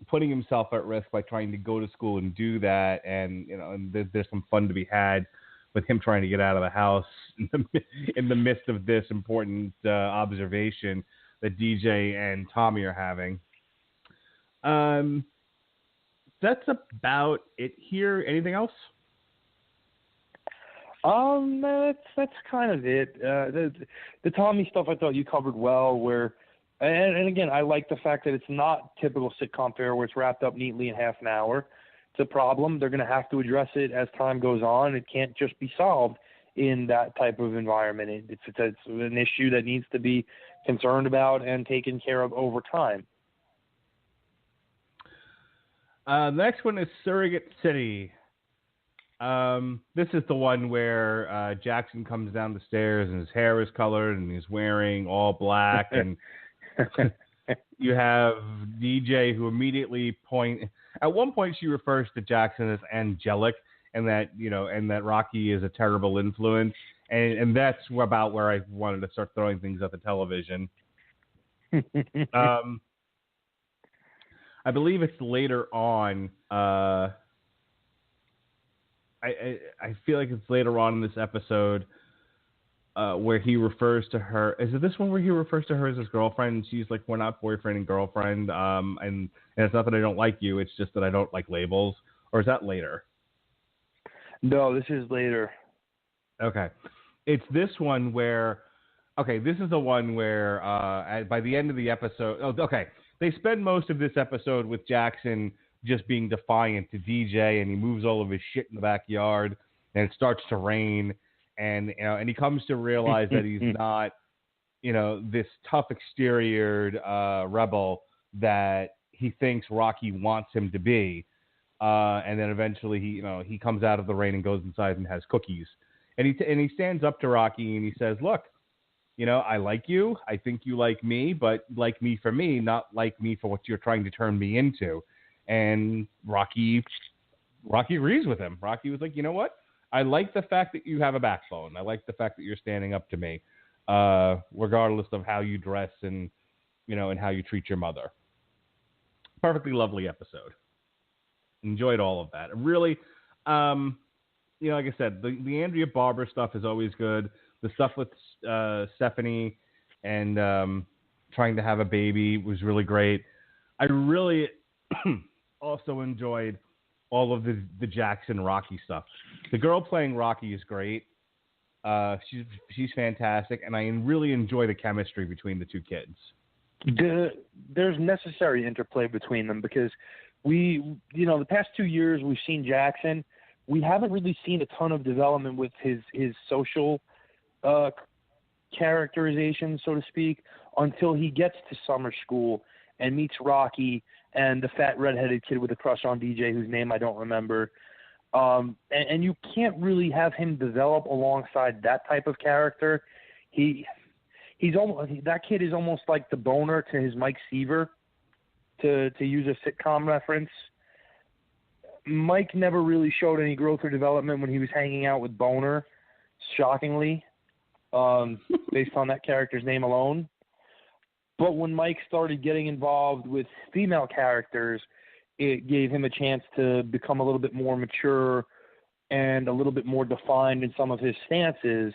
putting himself at risk by trying to go to school and do that. And and there's some fun to be had with him trying to get out of the house in the midst of this important observation that DJ and Tommy are having. That's about it here. Anything else? That's kind of it. The Tommy stuff I thought you covered well. And again, I like the fact that it's not typical sitcom fare where it's wrapped up neatly in half an hour. It's a problem. They're going to have to address it as time goes on. It can't just be solved in that type of environment. It's an issue that needs to be concerned about and taken care of over time. The next one is Surrogate City. This is the one where Jackson comes down the stairs and his hair is colored and he's wearing all black, and you have DJ who immediately at one point she refers to Jackson as angelic, and that Rocky is a terrible influence, and that's about where I wanted to start throwing things at the television. I believe it's later on. I feel like it's later on in this episode where he refers to her. Is it this one where he refers to her as his girlfriend? And she's like, "We're not boyfriend and girlfriend." And it's not that I don't like you. It's just that I don't like labels. Or is that later? No, this is later. Okay. It's this one where. Okay, this is the one where by the end of the episode. Oh, okay. They spend most of this episode with Jackson just being defiant to DJ, and he moves all of his shit in the backyard, and it starts to rain, and he comes to realize that he's not, this tough exteriored rebel that he thinks Rocky wants him to be, and then eventually he comes out of the rain and goes inside and has cookies, and he stands up to Rocky and he says, "Look, I like you. I think you like me, but like me for me, not like me for what you're trying to turn me into." And Rocky agrees with him. Rocky was like, "You know what? I like the fact that you have a backbone. I like the fact that you're standing up to me, regardless of how you dress and how you treat your mother." Perfectly lovely episode. Enjoyed all of that. Really, like I said, the Andrea Barber stuff is always good. The stuff with Stephanie and trying to have a baby was really great. I really also enjoyed all of the Jackson Rocky stuff. The girl playing Rocky is great. She's fantastic, and I really enjoy the chemistry between the two kids. There's necessary interplay between them because the past 2 years we've seen Jackson. We haven't really seen a ton of development with his social characterization, so to speak, until he gets to summer school and meets Rocky and the fat redheaded kid with a crush on DJ, whose name I don't remember. And you can't really have him develop alongside that type of character. That kid is almost like the Boner to his Mike Seaver, to use a sitcom reference. Mike never really showed any growth or development when he was hanging out with Boner, shockingly, based on that character's name alone. But when Mike started getting involved with female characters, it gave him a chance to become a little bit more mature and a little bit more defined in some of his stances,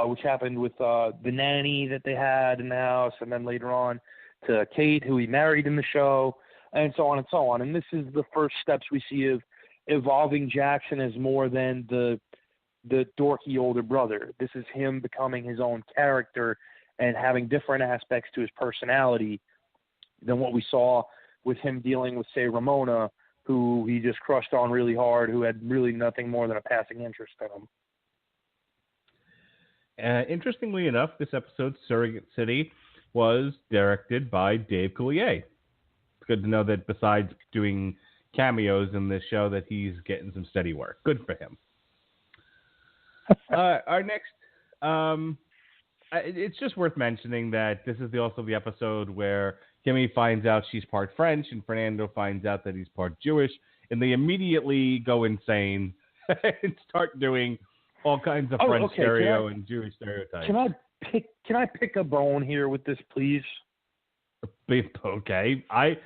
which happened with the nanny that they had in the house, and then later on to Kate, who he married in the show, and so on and so on. And this is the first steps we see of evolving Jackson as more than the dorky older brother. This is him becoming his own character and having different aspects to his personality than what we saw with him dealing with, say, Ramona, who he just crushed on really hard, who had really nothing more than a passing interest in him. Interestingly enough, this episode, Surrogate City, was directed by Dave Coulier. It's good to know that besides doing cameos in this show, that he's getting some steady work. Good for him. Our next... it's just worth mentioning that this is also the episode where Kimmy finds out she's part French and Fernando finds out that he's part Jewish, and they immediately go insane and start doing all kinds of French stereo and Jewish stereotypes. Can I pick a bone here with this, please? Okay. I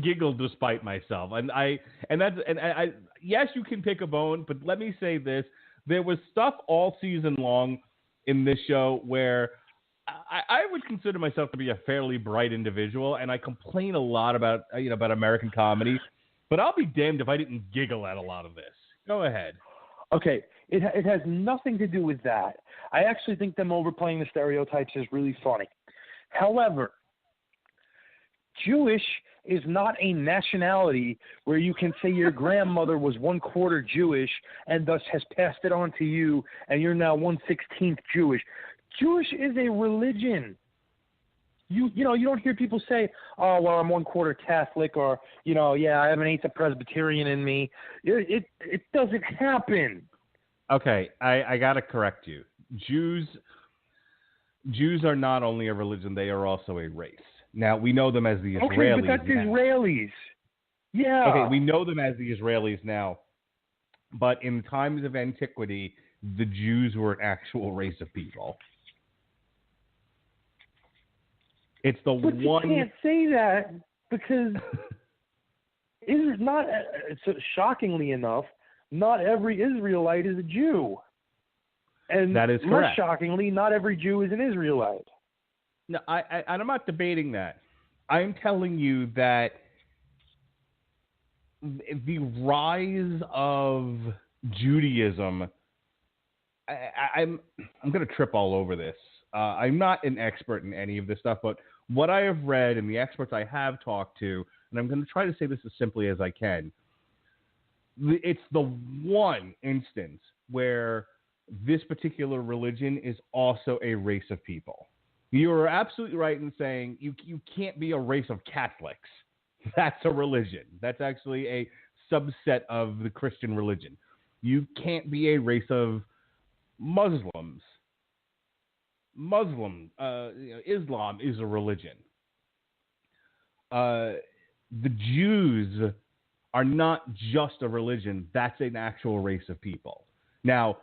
giggled despite myself, and yes, you can pick a bone, but let me say this: there was stuff all season long in this show where I would consider myself to be a fairly bright individual, and I complain a lot about American comedy, but I'll be damned if I didn't giggle at a lot of this. Go ahead. Okay, it has nothing to do with that. I actually think them overplaying the stereotypes is really funny. However, Jewish is not a nationality where you can say your grandmother was 1/4 Jewish and thus has passed it on to you, and you're now 1/16 Jewish. Jewish is a religion. You don't hear people say, "Oh, well, I'm 1/4 Catholic," or I have an 1/8 of Presbyterian in me. It doesn't happen. Okay, I gotta correct you. Jews are not only a religion; they are also a race. Now, we know them as the Israelis. Okay, but that's now. Israelis. Yeah. Okay, we know them as the Israelis now. But in times of antiquity, the Jews were an actual race of people. It's the but one... you can't say that because shockingly enough, not every Israelite is a Jew. And that is correct. More shockingly, not every Jew is an Israelite. No, I'm not debating that. I'm telling you that the rise of Judaism, I'm going to trip all over this. I'm not an expert in any of this stuff, but what I have read and the experts I have talked to, and I'm going to try to say this as simply as I can, it's the one instance where this particular religion is also a race of people. You are absolutely right in saying you can't be a race of Catholics. That's a religion. That's actually a subset of the Christian religion. You can't be a race of Muslims. Islam is a religion. The Jews are not just a religion. That's an actual race of people. Now,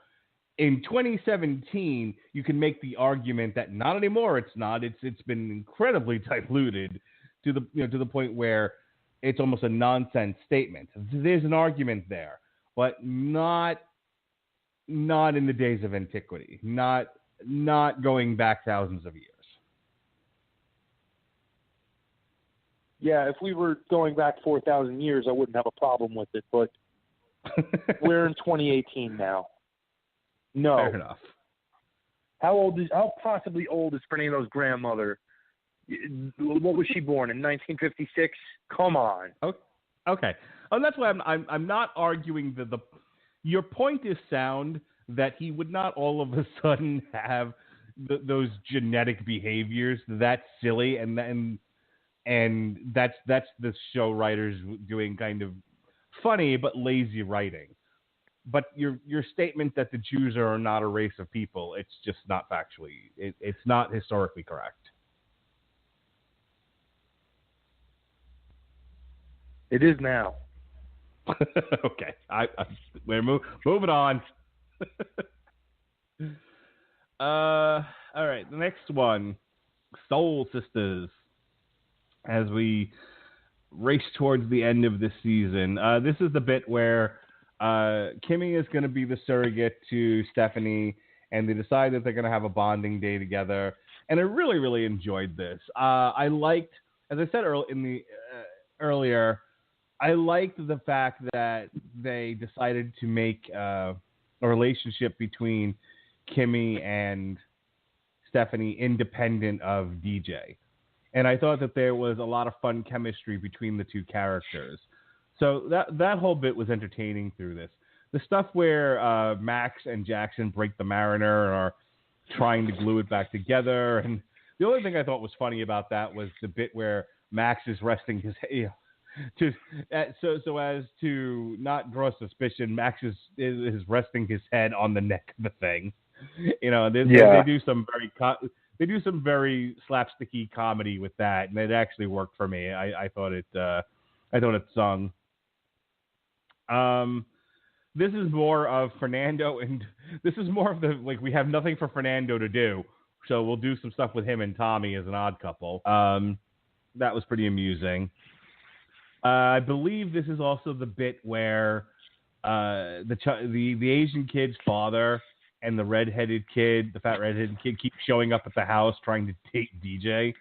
in 2017, you can make the argument that not anymore. It's not. It's been incredibly diluted to the point where it's almost a nonsense statement. There's an argument there, but not in the days of antiquity. Not not going back thousands of years. Yeah, if we were going back 4,000 years, I wouldn't have a problem with it, but we're in 2018 now. No. Fair enough. How possibly old is Fernando's grandmother? What was she born in 1956? Come on. Okay. Oh, that's why I'm not arguing the your point is sound that he would not all of a sudden have those genetic behaviors. That's silly, and that's the show writers doing kind of funny but lazy writing. But your statement that the Jews are not a race of people, it's just not factually. It's not historically correct. It is now. Okay, we're moving on. All right, the next one, Soul Sisters. As we race towards the end of this season, this is the bit where Kimmy is going to be the surrogate to Stephanie, and they decide that they're going to have a bonding day together. And I really, really enjoyed this. I liked, as I said earlier, I liked the fact that they decided to make a relationship between Kimmy and Stephanie independent of DJ. And I thought that there was a lot of fun chemistry between the two characters. So that whole bit was entertaining through this. The stuff where Max and Jackson break the Mariner and are trying to glue it back together. And the only thing I thought was funny about that was the bit where Max is resting his head. So as to not draw suspicion, Max is resting his head on the neck of the thing. You know, they do some very slapsticky comedy with that, and it actually worked for me. I thought it sung. This is more of Fernando, and this is more of the we have nothing for Fernando to do, so we'll do some stuff with him and Tommy as an odd couple. That was pretty amusing. I believe this is also the bit where the Asian kid's father and the fat redheaded kid, keep showing up at the house trying to date DJ.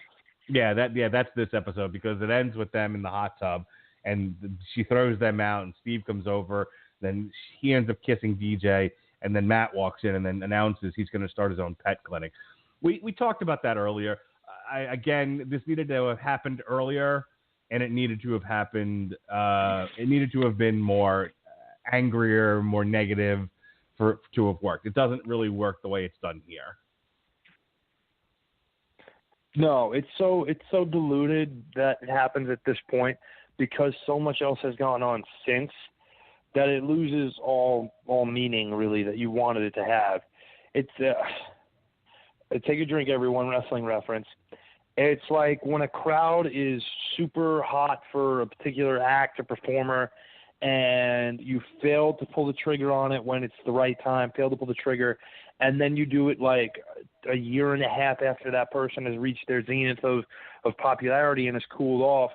That's this episode, because it ends with them in the hot tub, and she throws them out, and Steve comes over. Then he ends up kissing DJ, and then Matt walks in and then announces he's going to start his own pet clinic. We talked about that earlier. This needed to have happened earlier. And it needed to have happened. It needed to have been more angrier, more negative to have worked. It doesn't really work the way it's done here. No, it's so diluted that it happens at this point because so much else has gone on since that it loses all meaning really that you wanted it to have. It's take a drink, everyone. Wrestling reference. It's like when a crowd is super hot for a particular act or performer and you fail to pull the trigger on it when it's the right time, fail to pull the trigger, and then you do it like a year and a half after that person has reached their zenith of popularity and has cooled off,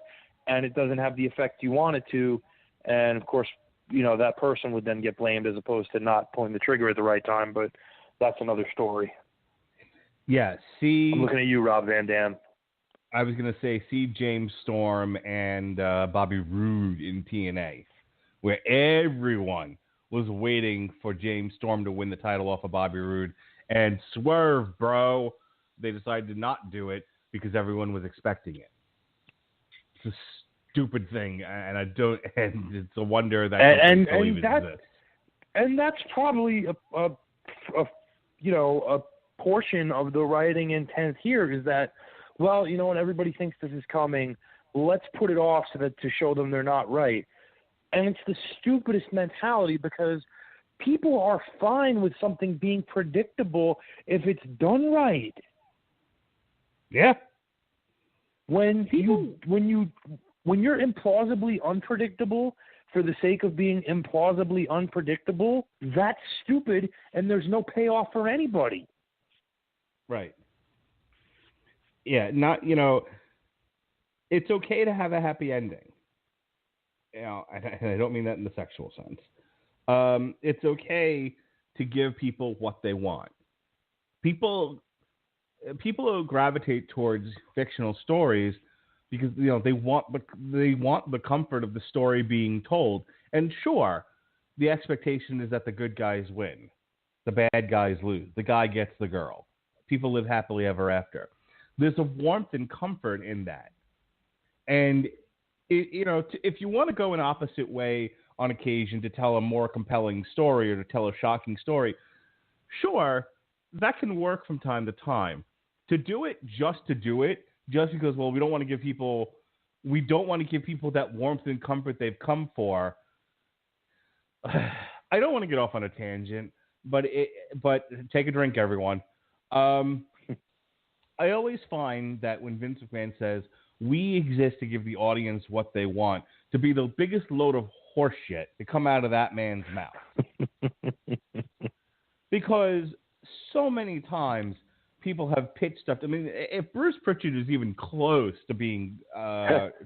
and it doesn't have the effect you want it to. And, of course, that person would then get blamed as opposed to not pulling the trigger at the right time, but that's another story. Yeah, I'm looking at you, Rob Van Dam. I was going to say, see James Storm and Bobby Roode in TNA, where everyone was waiting for James Storm to win the title off of Bobby Roode. And swerve, bro, they decided to not do it because everyone was expecting it. It's a stupid thing, and it's a wonder that and even exists. And that's probably a portion of the writing intent here is that, well, when everybody thinks this is coming, let's put it off to show them they're not right. And it's the stupidest mentality because people are fine with something being predictable if it's done right. Yeah. When you're implausibly unpredictable for the sake of being implausibly unpredictable, that's stupid and there's no payoff for anybody. Right. Yeah, it's okay to have a happy ending. And I don't mean that in the sexual sense. It's okay to give people what they want. people gravitate towards fictional stories because they want the comfort of the story being told. And sure, the expectation is that the good guys win, the bad guys lose, the guy gets the girl. People live happily ever after. There's a warmth and comfort in that. And if you want to go an opposite way on occasion to tell a more compelling story or to tell a shocking story, sure, that can work from time to time. To do it just because, well, we don't want to give people that warmth and comfort they've come for. I don't want to get off on a tangent, but take a drink, everyone. I always find that when Vince McMahon says, we exist to give the audience what they want, to be the biggest load of horseshit to come out of that man's mouth. Because so many times people have pitched stuff. I mean, if Bruce Pritchard is even close to being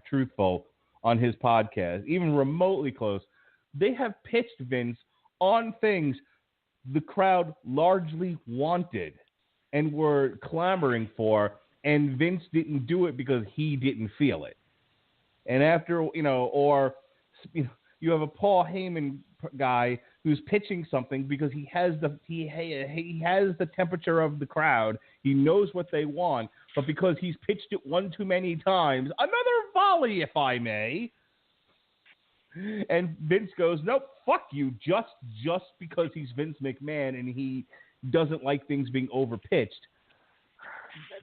truthful on his podcast, even remotely close, they have pitched Vince on things the crowd largely wanted and were clamoring for, and Vince didn't do it because he didn't feel it. And after, you have a Paul Heyman guy who's pitching something because he has the temperature of the crowd. He knows what they want, but because he's pitched it one too many times, another volley, if I may. And Vince goes, nope, fuck you, just because he's Vince McMahon and he doesn't like things being overpitched.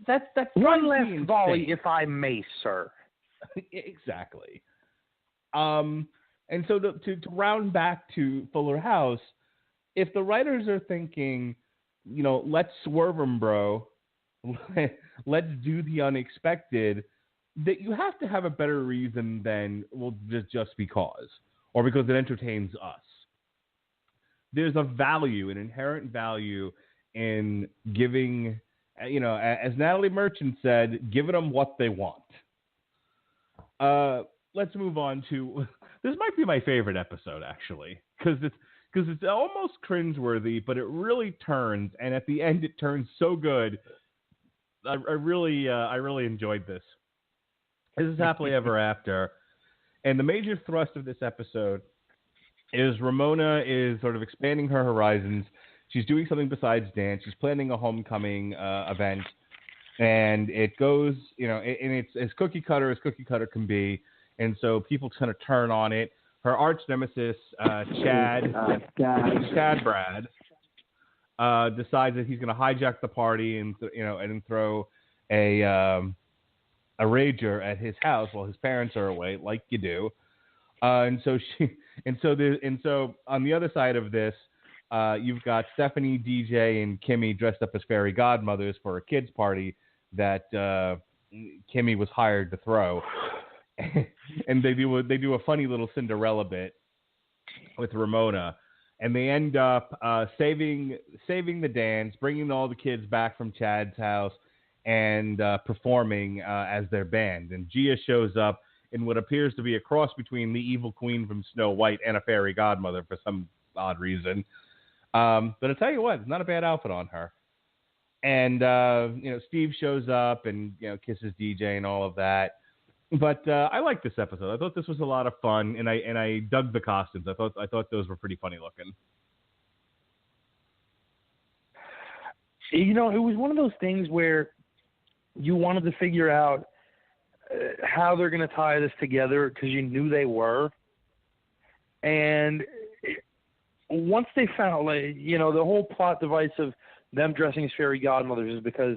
That's one last volley, if I may, sir. Exactly. And so to round back to Fuller House, if the writers are thinking, let's swerve them, bro, let's do the unexpected, that you have to have a better reason than, well, just because, or because it entertains us. There's a value, an inherent value in giving, as Natalie Merchant said, giving them what they want. Let's move on to, this might be my favorite episode, actually, because it's almost cringeworthy, but it really turns, and at the end it turns so good. I really enjoyed this. This is Happily Ever After, and the major thrust of this episode is Ramona is sort of expanding her horizons. She's doing something besides dance. She's planning a homecoming event, and it goes, and it's as cookie cutter can be. And so people kind of turn on it. Her arch nemesis, Chad Brad, decides that he's going to hijack the party and throw a rager at his house while his parents are away, like you do. And so on the other side of this, you've got Stephanie, DJ, and Kimmy dressed up as fairy godmothers for a kids' party that Kimmy was hired to throw. And they do a funny little Cinderella bit with Ramona, and they end up saving the dance, bringing all the kids back from Chad's house, and performing as their band. And Gia shows up in what appears to be a cross between the evil queen from Snow White and a fairy godmother for some odd reason. But I'll tell you what, it's not a bad outfit on her. And Steve shows up and kisses DJ and all of that. But I like this episode. I thought this was a lot of fun, and I dug the costumes. I thought those were pretty funny looking. It was one of those things where you wanted to figure out how they're going to tie this together because you knew they were. And once they found, the whole plot device of them dressing as fairy godmothers is because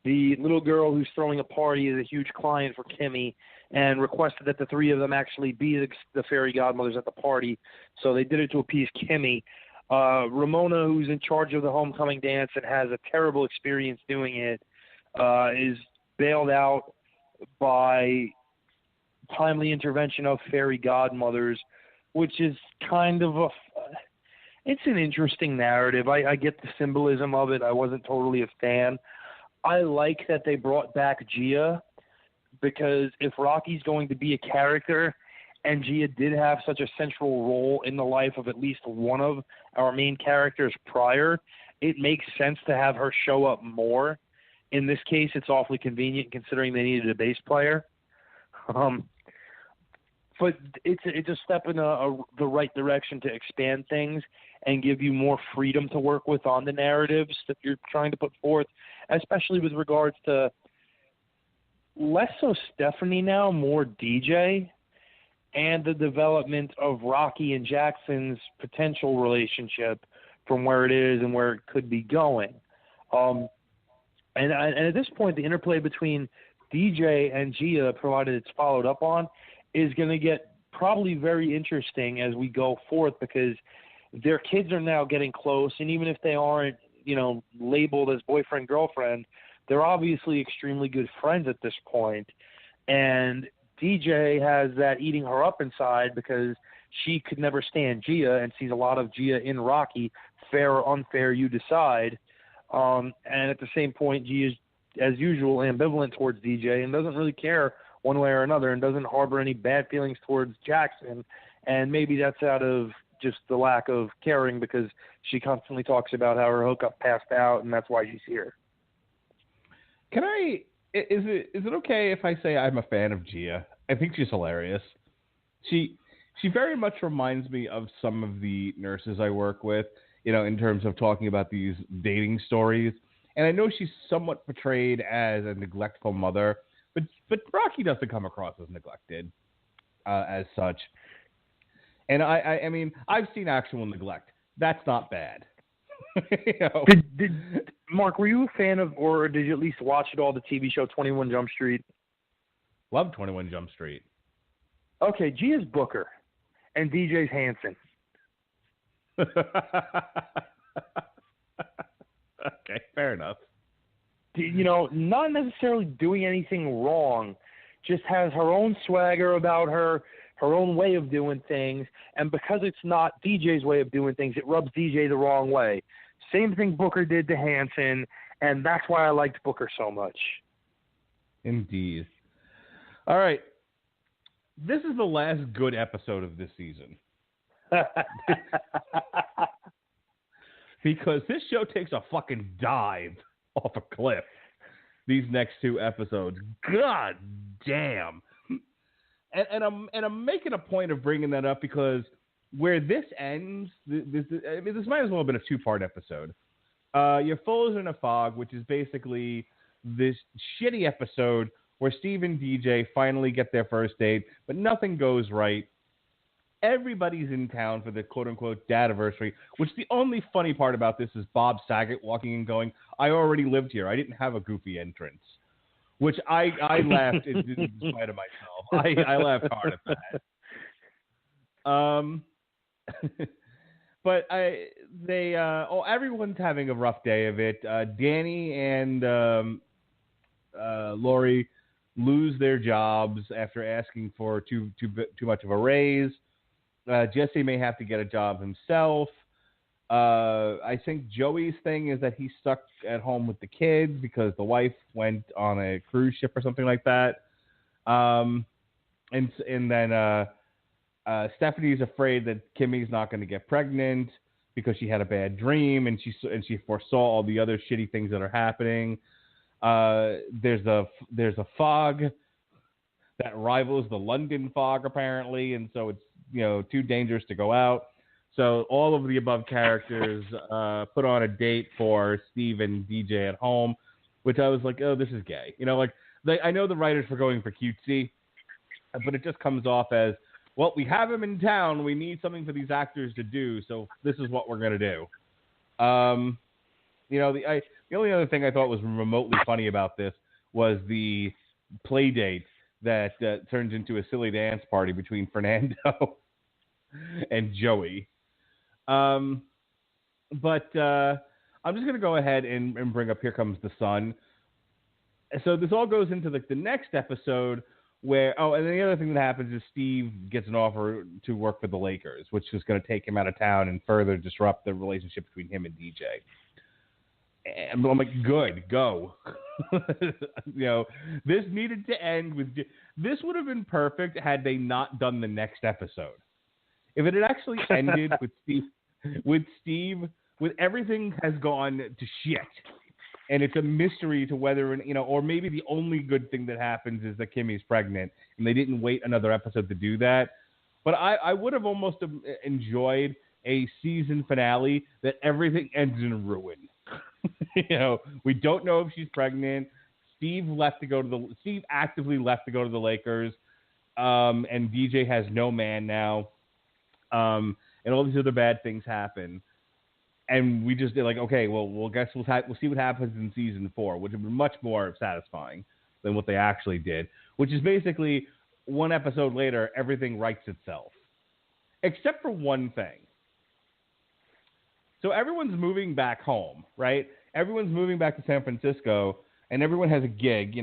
the little girl who's throwing a party is a huge client for Kimmy and requested that the three of them actually be the fairy godmothers at the party. So they did it to appease Kimmy. Ramona, who's in charge of the homecoming dance and has a terrible experience doing it, is bailed out by timely intervention of fairy godmothers, which is kind of it's an interesting narrative. I get the symbolism of it. I wasn't totally a fan. I like that they brought back Gia, because if Rocky's going to be a character, and Gia did have such a central role in the life of at least one of our main characters prior, it makes sense to have her show up more. In this case, it's awfully convenient considering they needed a bass player. But it's a step in the right direction to expand things and give you more freedom to work with on the narratives that you're trying to put forth, especially with regards to less so Stephanie now, more DJ, and the development of Rocky and Jackson's potential relationship from where it is and where it could be going. And at this point, the interplay between DJ and Gia, provided it's followed up on, is going to get probably very interesting as we go forth, because their kids are now getting close, and even if they aren't, labeled as boyfriend, girlfriend, they're obviously extremely good friends at this point. And DJ has that eating her up inside because she could never stand Gia and sees a lot of Gia in Rocky. Fair or unfair, you decide. And at the same point, Gia is, as usual, ambivalent towards DJ and doesn't really care one way or another and doesn't harbor any bad feelings towards Jackson. And maybe that's out of just the lack of caring, because she constantly talks about how her hookup passed out and that's why she's here. Is it okay if I say I'm a fan of Gia? I think she's hilarious. She very much reminds me of some of the nurses I work with, in terms of talking about these dating stories. And I know she's somewhat portrayed as a neglectful mother, but Rocky doesn't come across as neglected as such. And I mean, I've seen actual neglect. That's not bad. Mark, were you a fan of, or did you at least watch it all, the TV show 21 Jump Street? Love 21 Jump Street. Okay, Gia's Booker and DJ's Hanson. Okay, fair enough. Not necessarily doing anything wrong, just has her own swagger about her own way of doing things, and because it's not DJ's way of doing things, it rubs DJ the wrong way. Same thing Booker did to Hanson, and that's why I liked Booker so much. Indeed. All right. This is the last good episode of this season. Because this show takes a fucking dive off a cliff. These next two episodes. God damn. And I'm making a point of bringing that up because where this ends, this might as well have been a two-part episode. Your Fool is in a Fog, which is basically this shitty episode where Steve and DJ finally get their first date, but nothing goes right. Everybody's in town for the quote-unquote dadiversary, which the only funny part about this is Bob Saget walking and going, I already lived here. I didn't have a goofy entrance. Which I laughed in spite of myself. I laughed hard at that. But everyone's having a rough day of it. Danny and Lori lose their jobs after asking for too much of a raise. Jesse may have to get a job himself. I think Joey's thing is that he's stuck at home with the kids because the wife went on a cruise ship or something like that. And then Stephanie's afraid that Kimmy's not going to get pregnant because she had a bad dream and she foresaw all the other shitty things that are happening. There's a fog that rivals the London fog apparently, and so it's too dangerous to go out. So all of the above characters put on a date for Steve and DJ at home, which I was like, oh, this is gay. I know the writers were going for cutesy, but it just comes off as, well, we have him in town. We need something for these actors to do, so this is what we're going to do. The only other thing I thought was remotely funny about this was the play date that turns into a silly dance party between Fernando and Joey. But I'm just going to go ahead and bring up Here Comes the Sun. So this all goes into the next episode where, and the other thing that happens is Steve gets an offer to work for the Lakers, which is going to take him out of town and further disrupt the relationship between him and DJ. And I'm like, good, go. This needed to end with, this would have been perfect had they not done the next episode. If it had actually ended with Steve with everything has gone to shit, and it's a mystery to whether, or maybe the only good thing that happens is that Kimmy's pregnant, and they didn't wait another episode to do that. But I would have almost enjoyed a season finale that everything ends in ruin. We don't know if she's pregnant. Steve actively left to go to the Lakers, and DJ has no man now, and all these other bad things happen. And we just did okay, well, we'll see what happens in season 4, which would be much more satisfying than what they actually did, which is basically one episode later, everything rights itself, except for one thing. So everyone's moving back home, right? Everyone's moving back to San Francisco, and everyone has a gig.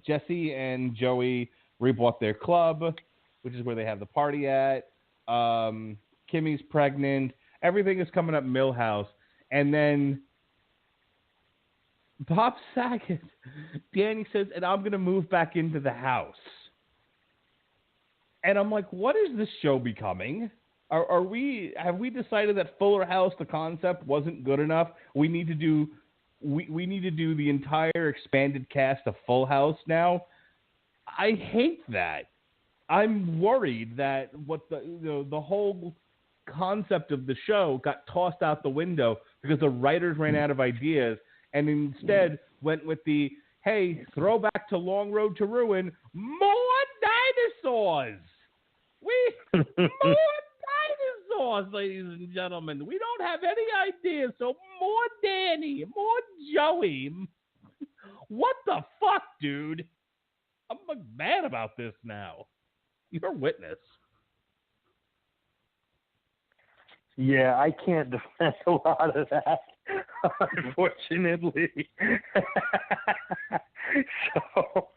Jesse and Joey rebought their club, which is where they have the party at. Kimmy's pregnant. Everything is coming up Millhouse. And then Bob Saget, Danny says, and I'm going to move back into the house. And I'm like, what is this show becoming? Have we decided that Fuller House, the concept, wasn't good enough? We need to do the entire expanded cast of Full House now. I hate that. I'm worried that what the whole concept of the show got tossed out the window because the writers ran out of ideas and instead went with the, hey, throwback to Long Road to Ruin, more dinosaurs. More dinosaurs, ladies and gentlemen. We don't have any ideas, so more Danny, more Joey. What the fuck, dude? I'm mad about this now. You're a witness. Yeah, I can't defend a lot of that, unfortunately. So,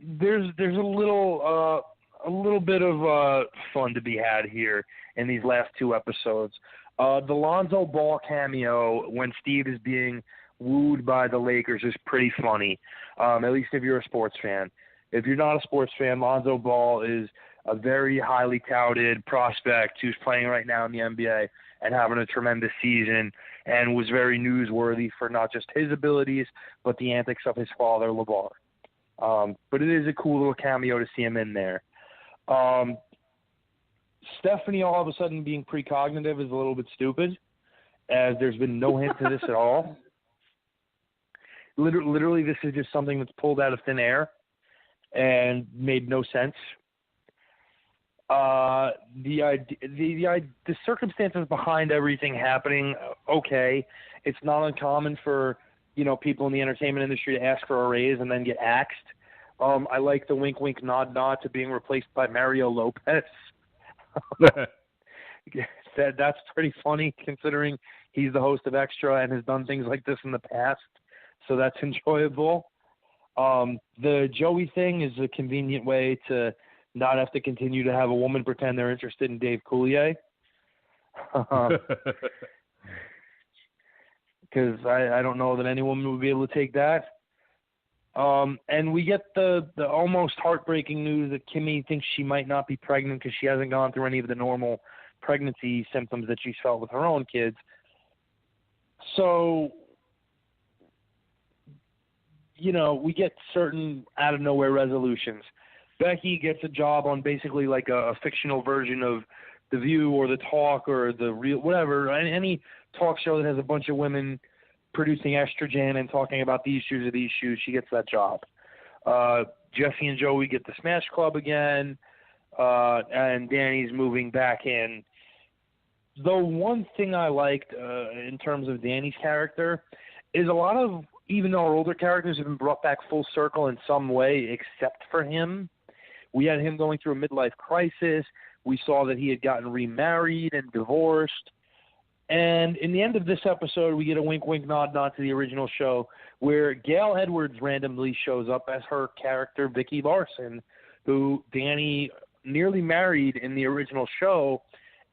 there's a little bit of fun to be had here in these last 2 episodes. The Lonzo Ball cameo when Steve is being wooed by the Lakers is pretty funny, at least if you're a sports fan. If you're not a sports fan, Lonzo Ball is a very highly touted prospect who's playing right now in the NBA and having a tremendous season and was very newsworthy for not just his abilities, but the antics of his father, LeVar. But it is a cool little cameo to see him in there. Stephanie all of a sudden being precognitive is a little bit stupid, as there's been no hint to this at all. Literally, this is just something that's pulled out of thin air and made no sense. The circumstances behind everything happening, okay. It's not uncommon for, people in the entertainment industry to ask for a raise and then get axed. I like the wink, wink, nod, nod to being replaced by Mario Lopez. That's pretty funny considering he's the host of Extra and has done things like this in the past. So that's enjoyable. The Joey thing is a convenient way to not have to continue to have a woman pretend they're interested in Dave Coulier. Because I don't know that any woman would be able to take that. And we get the almost heartbreaking news that Kimmy thinks she might not be pregnant because she hasn't gone through any of the normal pregnancy symptoms that she's felt with her own kids. So, we get certain out-of-nowhere resolutions. Becky gets a job on basically like a fictional version of The View or The Talk or The Real, whatever, any talk show that has a bunch of women producing estrogen and talking about these shoes or these shoes, she gets that job. Jesse and Joey get the Smash Club again, and Danny's moving back in. The one thing I liked in terms of Danny's character is a lot of, even though our older characters have been brought back full circle in some way except for him. We had him going through a midlife crisis. We saw that he had gotten remarried and divorced. And in the end of this episode, we get a wink, wink, nod, nod to the original show where Gail Edwards randomly shows up as her character, Vicky Larson, who Danny nearly married in the original show,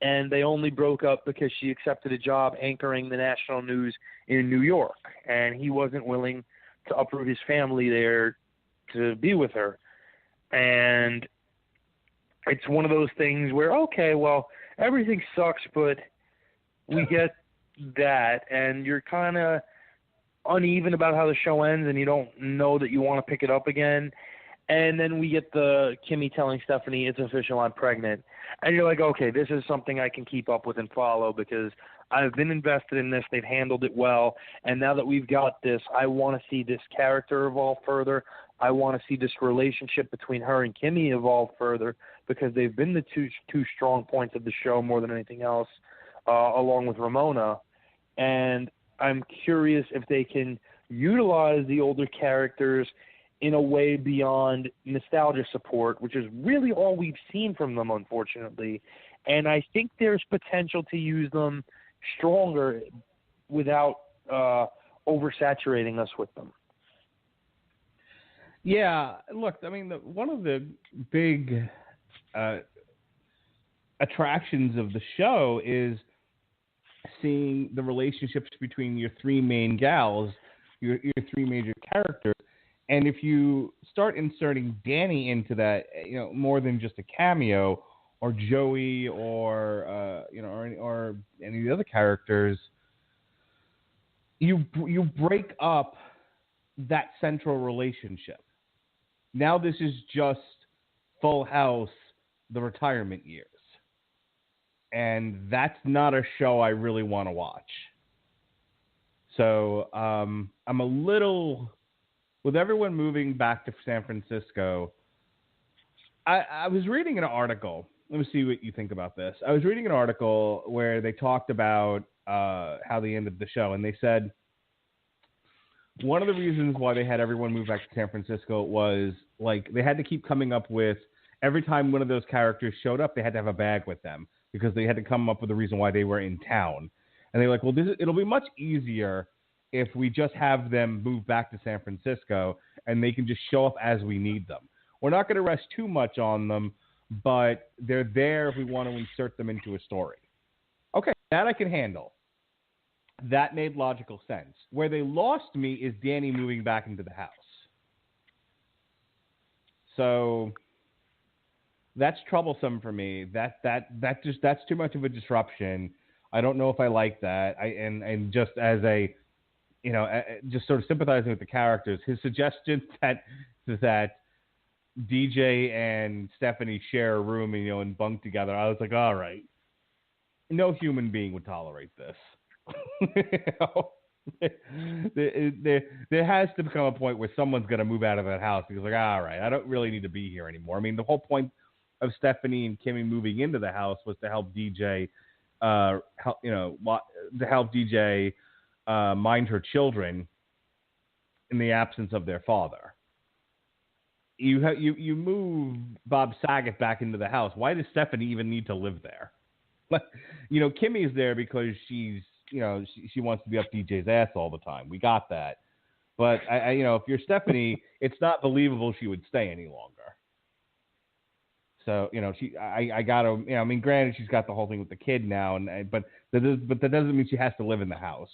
and they only broke up because she accepted a job anchoring the national news in New York, and he wasn't willing to uproot his family there to be with her. And it's one of those things where, okay, well, everything sucks, but we get that, and you're kind of uneven about how the show ends, and you don't know that you want to pick it up again. And then we get the Kimmy telling Stephanie, it's official, I'm pregnant. And you're like, okay, this is something I can keep up with and follow because I've been invested in this. They've handled it well. And now that we've got this, I want to see this character evolve further. I want to see this relationship between her and Kimmy evolve further because they've been the two strong points of the show more than anything else, along with Ramona. And I'm curious if they can utilize the older characters in a way beyond nostalgia support, which is really all we've seen from them, unfortunately. And I think there's potential to use them stronger without oversaturating us with them. Yeah, look, I mean, one of the big attractions of the show is seeing the relationships between your three main gals, your three major characters. And if you start inserting Danny into that, more than just a cameo, or Joey, or or any of the other characters, you break up that central relationship. Now this is just Full House, the retirement years, and that's not a show I really want to watch. So I'm a little. With everyone moving back to San Francisco, I was reading an article. Let me see what you think about this. I was reading an article where they talked about how they ended the show, and they said one of the reasons why they had everyone move back to San Francisco was like they had to keep coming up with every time one of those characters showed up, they had to have a bag with them because they had to come up with a reason why they were in town. And they were like, well, it'll be much easier if we just have them move back to San Francisco and they can just show up as we need them. We're not going to rest too much on them, but they're there if we want to insert them into a story. Okay, that I can handle. That made logical sense. Where they lost me is Danny moving back into the house. So that's troublesome for me. That's too much of a disruption. I don't know if I like that. And just as a just sort of sympathizing with the characters, his suggestion that DJ and Stephanie share a room and bunk together, I was like, all right. No human being would tolerate this. There has to become a point where someone's going to move out of that house because, like, all right, I don't really need to be here anymore. I mean, the whole point of Stephanie and Kimmy moving into the house was to help DJ, mind her children in the absence of their father. You move Bob Saget back into the house. Why does Stephanie even need to live there? Kimmy is there because she's she wants to be up DJ's ass all the time. We got that. But if you're Stephanie, it's not believable she would stay any longer. So I gotta granted she's got the whole thing with the kid now, but that doesn't mean she has to live in the house.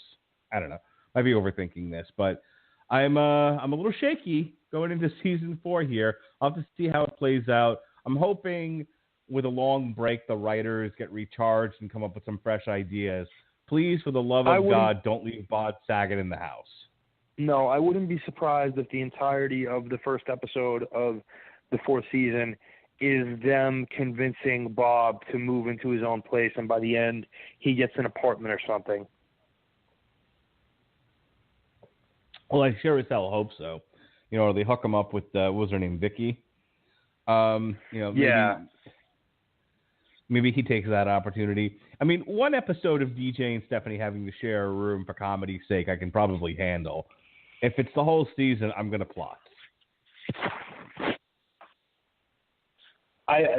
I don't know. Might be overthinking this, but I'm a little shaky going into season 4 here. I'll have to see how it plays out. I'm hoping with a long break the writers get recharged and come up with some fresh ideas. Please, for the love of God, don't leave Bob Saget in the house. No, I wouldn't be surprised if the entirety of the first episode of the 4th season is them convincing Bob to move into his own place, and by the end he gets an apartment or something. Well, I sure as hell hope so. Or they hook him up with, what was her name, Vicky? Maybe he takes that opportunity. I mean, one episode of DJ and Stephanie having to share a room for comedy's sake, I can probably handle. If it's the whole season, I'm going to plot. I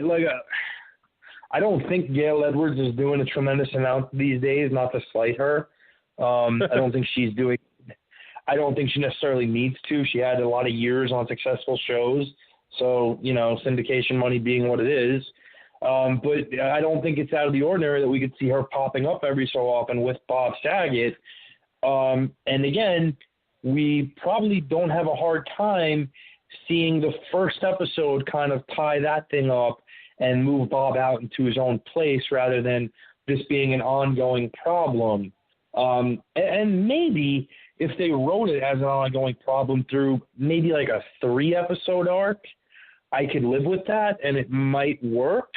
don't think Gail Edwards is doing a tremendous amount these days, not to slight her. I don't think she necessarily needs to. She had a lot of years on successful shows. So, syndication money being what it is. But I don't think it's out of the ordinary that we could see her popping up every so often with Bob Saget. And again, we probably don't have a hard time seeing the first episode kind of tie that thing up and move Bob out into his own place rather than this being an ongoing problem. And maybe if they wrote it as an ongoing problem through maybe like a 3-episode arc, I could live with that and it might work.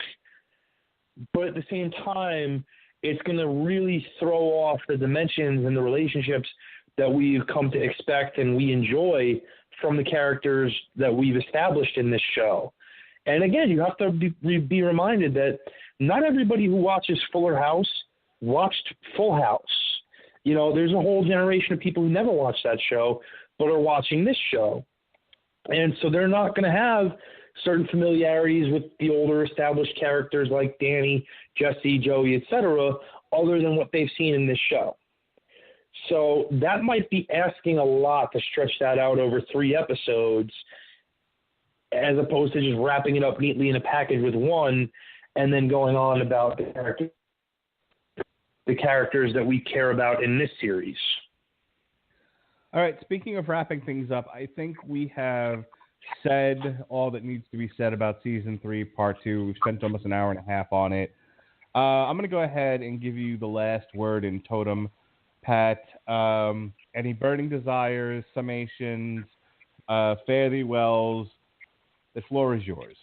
But at the same time, it's going to really throw off the dimensions and the relationships that we've come to expect and we enjoy from the characters that we've established in this show. And again, you have to be reminded that not everybody who watches Fuller House watched Full House. You know, there's a whole generation of people who never watched that show but are watching this show. And so they're not going to have certain familiarities with the older established characters like Danny, Jesse, Joey, etc., other than what they've seen in this show. So that might be asking a lot to stretch that out over 3 episodes as opposed to just wrapping it up neatly in a package with one and then going on about the characters that we care about in this series. All right, speaking of wrapping things up, I think we have said all that needs to be said about Season 3, Part 2. We've spent almost an hour and a half on it. I'm going to go ahead and give you the last word in totem, Pat. Any burning desires, summations, fare thee wells, the floor is yours.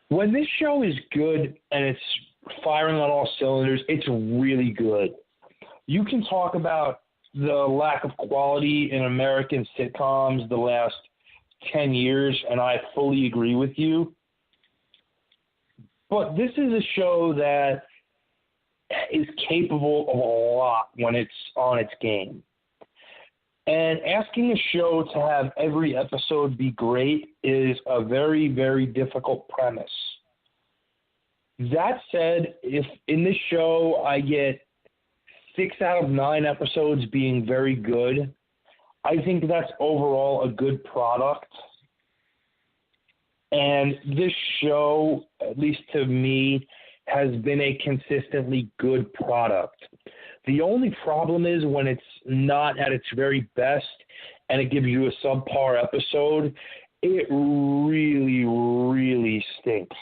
When this show is good and it's firing on all cylinders, it's really good. You can talk about the lack of quality in American sitcoms the last 10 years, and I fully agree with you. But this is a show that is capable of a lot when it's on its game. And asking a show to have every episode be great is a very, very difficult premise. That said, if in this show I get 6 out of 9 episodes being very good, I think that's overall a good product. And this show, at least to me, has been a consistently good product. The only problem is when it's not at its very best and it gives you a subpar episode, it really, really stinks.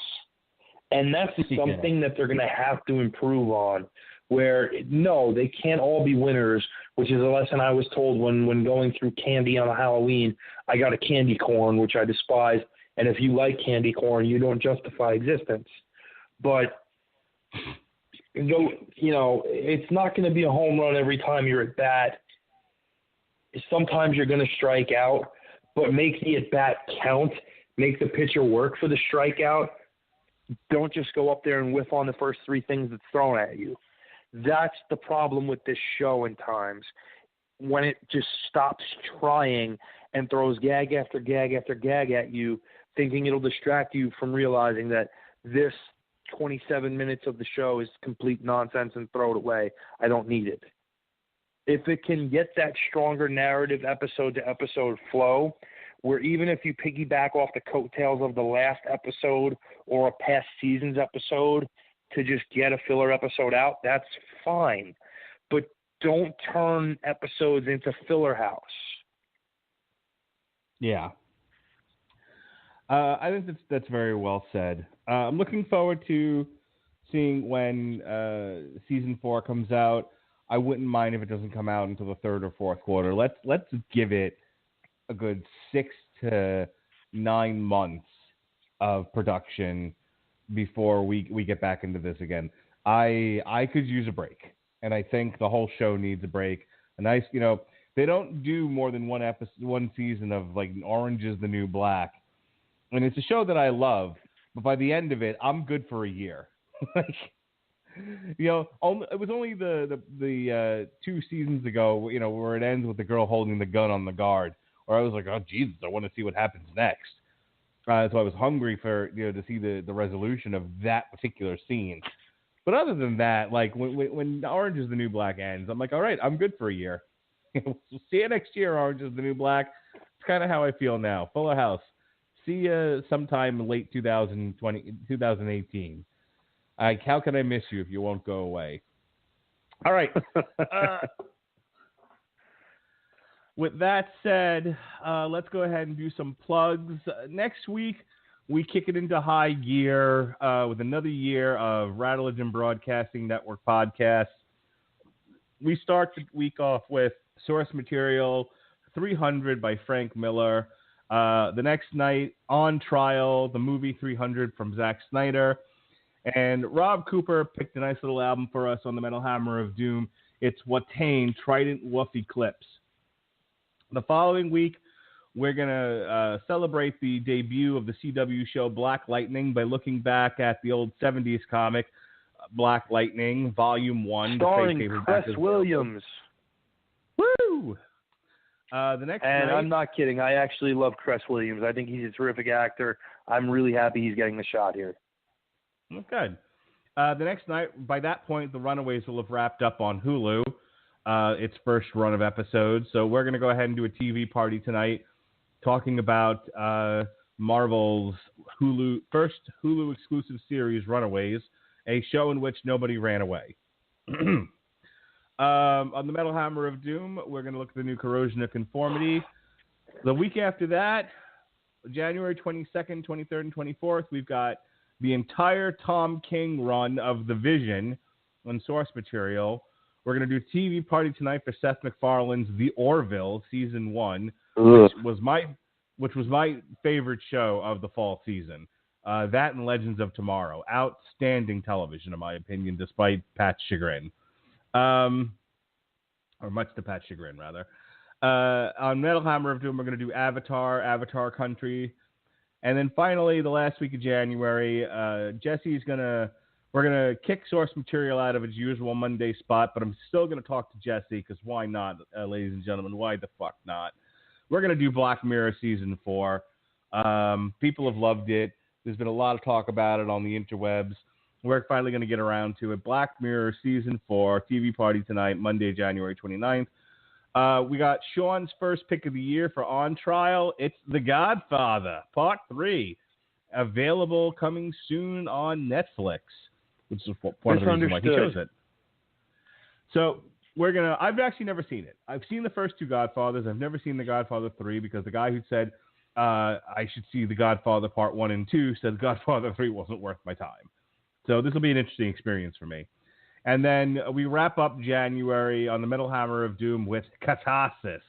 And that's something that they're going to have to improve on, where, no, they can't all be winners, which is a lesson I was told when going through candy on a Halloween. I got a candy corn, which I despise, and if you like candy corn, you don't justify existence. But it's not going to be a home run every time you're at bat. Sometimes you're going to strike out, but make the at bat count. Make the pitcher work for the strikeout. Don't just go up there and whiff on the first 3 things that's thrown at you. That's the problem with this show in times. When it just stops trying and throws gag after gag after gag at you, thinking it'll distract you from realizing that this 27 minutes of the show is complete nonsense and throw it away. I don't need it. If it can get that stronger narrative episode to episode flow, where even if you piggyback off the coattails of the last episode or a past season's episode to just get a filler episode out, that's fine. But don't turn episodes into filler house. Yeah. I think that's very well said. I'm looking forward to seeing when Season 4 comes out. I wouldn't mind if it doesn't come out until the 3rd or 4th quarter. Let's give it a good 6 to 9 months of production before we get back into this again. I could use a break, and I think the whole show needs a break. A nice, they don't do more than one season of like Orange is the New Black, and it's a show that I love. But by the end of it, I'm good for a year. It was only the 2 seasons ago, where it ends with the girl holding the gun on the guard, where I was like, oh Jesus, I want to see what happens next. So I was hungry for to see the resolution of that particular scene. But other than that, like when Orange is the New Black ends, I'm like, all right, I'm good for a year. We'll see you next year, Orange is the New Black. It's kind of how I feel now. Fuller House. See you sometime late 2018. How can I miss you if you won't go away? All right. With that said, let's go ahead and do some plugs. Next week, we kick it into high gear with another year of Radulich and Broadcasting Network podcasts. We start the week off with Source Material 300 by Frank Miller. The next night, On Trial, the movie 300 from Zack Snyder. And Rob Cooper picked a nice little album for us on the Metal Hammer of Doom. It's Watain, Trident Wolf Eclipse. The following week, we're going to celebrate the debut of the CW show Black Lightning by looking back at the old 70s comic, Black Lightning, Volume 1. Starring Cress Williams. Woo! The next and night, I'm not kidding. I actually love Cress Williams. I think he's a terrific actor. I'm really happy he's getting the shot here. Good. The next night, by that point, the Runaways will have wrapped up on Hulu, its first run of episodes. So we're going to go ahead and do a TV party tonight, talking about Marvel's first Hulu exclusive series, Runaways, a show in which nobody ran away. On the Metal Hammer of Doom, we're going to look at the new Corrosion of Conformity. The week after that, January 22nd, 23rd, and 24th, we've got the entire Tom King run of The Vision on Source Material. We're going to do a TV party tonight for Seth MacFarlane's The Orville, Season 1, which was my favorite show of the fall season. That and Legends of Tomorrow. Outstanding television, in my opinion, despite Pat's chagrin. Or much to Pat's chagrin, rather. On Metal Hammer of Doom, we're going to do Avatar Country. And then finally, the last week of January, we're going to kick Source Material out of its usual Monday spot, but I'm still going to talk to Jesse, because why not, ladies and gentlemen? Why the fuck not? We're going to do Black Mirror Season 4. People have loved it. There's been a lot of talk about it on the interwebs. We're finally going to get around to it. Black Mirror Season 4, TV party tonight, Monday, January 29th. We got Sean's first pick of the year for On Trial. It's The Godfather, Part 3. Available coming soon on Netflix, which is one of the reasons why he chose it. So I've actually never seen it. I've seen the first two Godfathers. I've never seen The Godfather 3 because the guy who said I should see The Godfather Part 1 and 2 said The Godfather 3 wasn't worth my time. So this will be an interesting experience for me. And then we wrap up January on the Metal Hammer of Doom with Catharsis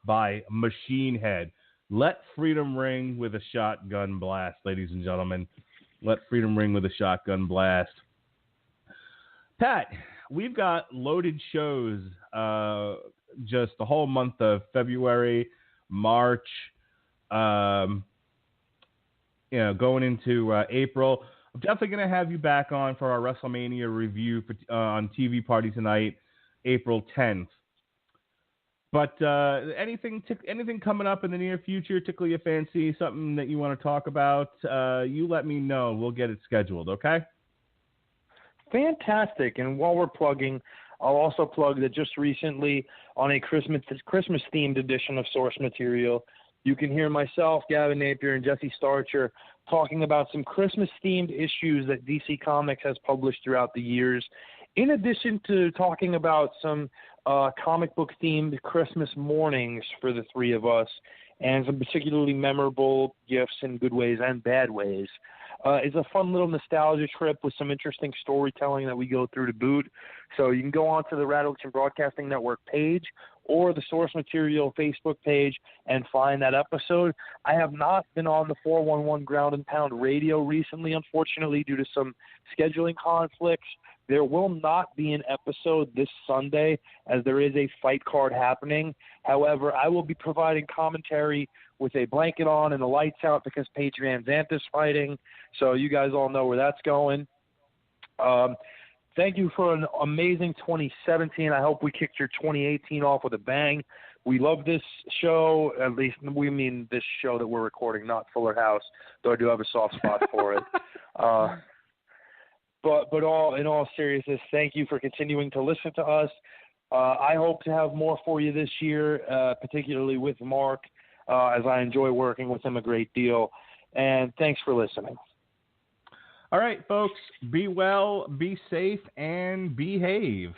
by Machine Head. Let freedom ring with a shotgun blast, ladies and gentlemen. Let freedom ring with a shotgun blast. Pat, we've got loaded shows just the whole month of February, March, going into April. I'm definitely going to have you back on for our WrestleMania review on TV Party tonight, April 10th. But anything coming up in the near future, tickle your fancy, something that you want to talk about, you let me know. We'll get it scheduled, okay? Fantastic. And while we're plugging, I'll also plug that just recently on a Christmas-themed edition of Source Material, you can hear myself, Gavin Napier, and Jesse Starcher talking about some Christmas-themed issues that DC Comics has published throughout the years, in addition to talking about some comic book-themed Christmas mornings for the three of us, and some particularly memorable gifts in good ways and bad ways. It's a fun little nostalgia trip with some interesting storytelling that we go through to boot. So you can go on to the Radulich and Broadcasting Network page or the Source Material Facebook page and find that episode. I have not been on the 411 Ground and Pound radio recently, unfortunately, due to some scheduling conflicts. There will not be an episode this Sunday as there is a fight card happening. However, I will be providing commentary with a blanket on and the lights out because Paige Van Zandt is fighting. So you guys all know where that's going. Thank you for an amazing 2017. I hope we kicked your 2018 off with a bang. We love this show, at least we mean this show that we're recording, not Fuller House, though I do have a soft spot for it. But in all seriousness, thank you for continuing to listen to us. I hope to have more for you this year, particularly with Mark, as I enjoy working with him a great deal. And thanks for listening. All right, folks, be well, be safe, and behave.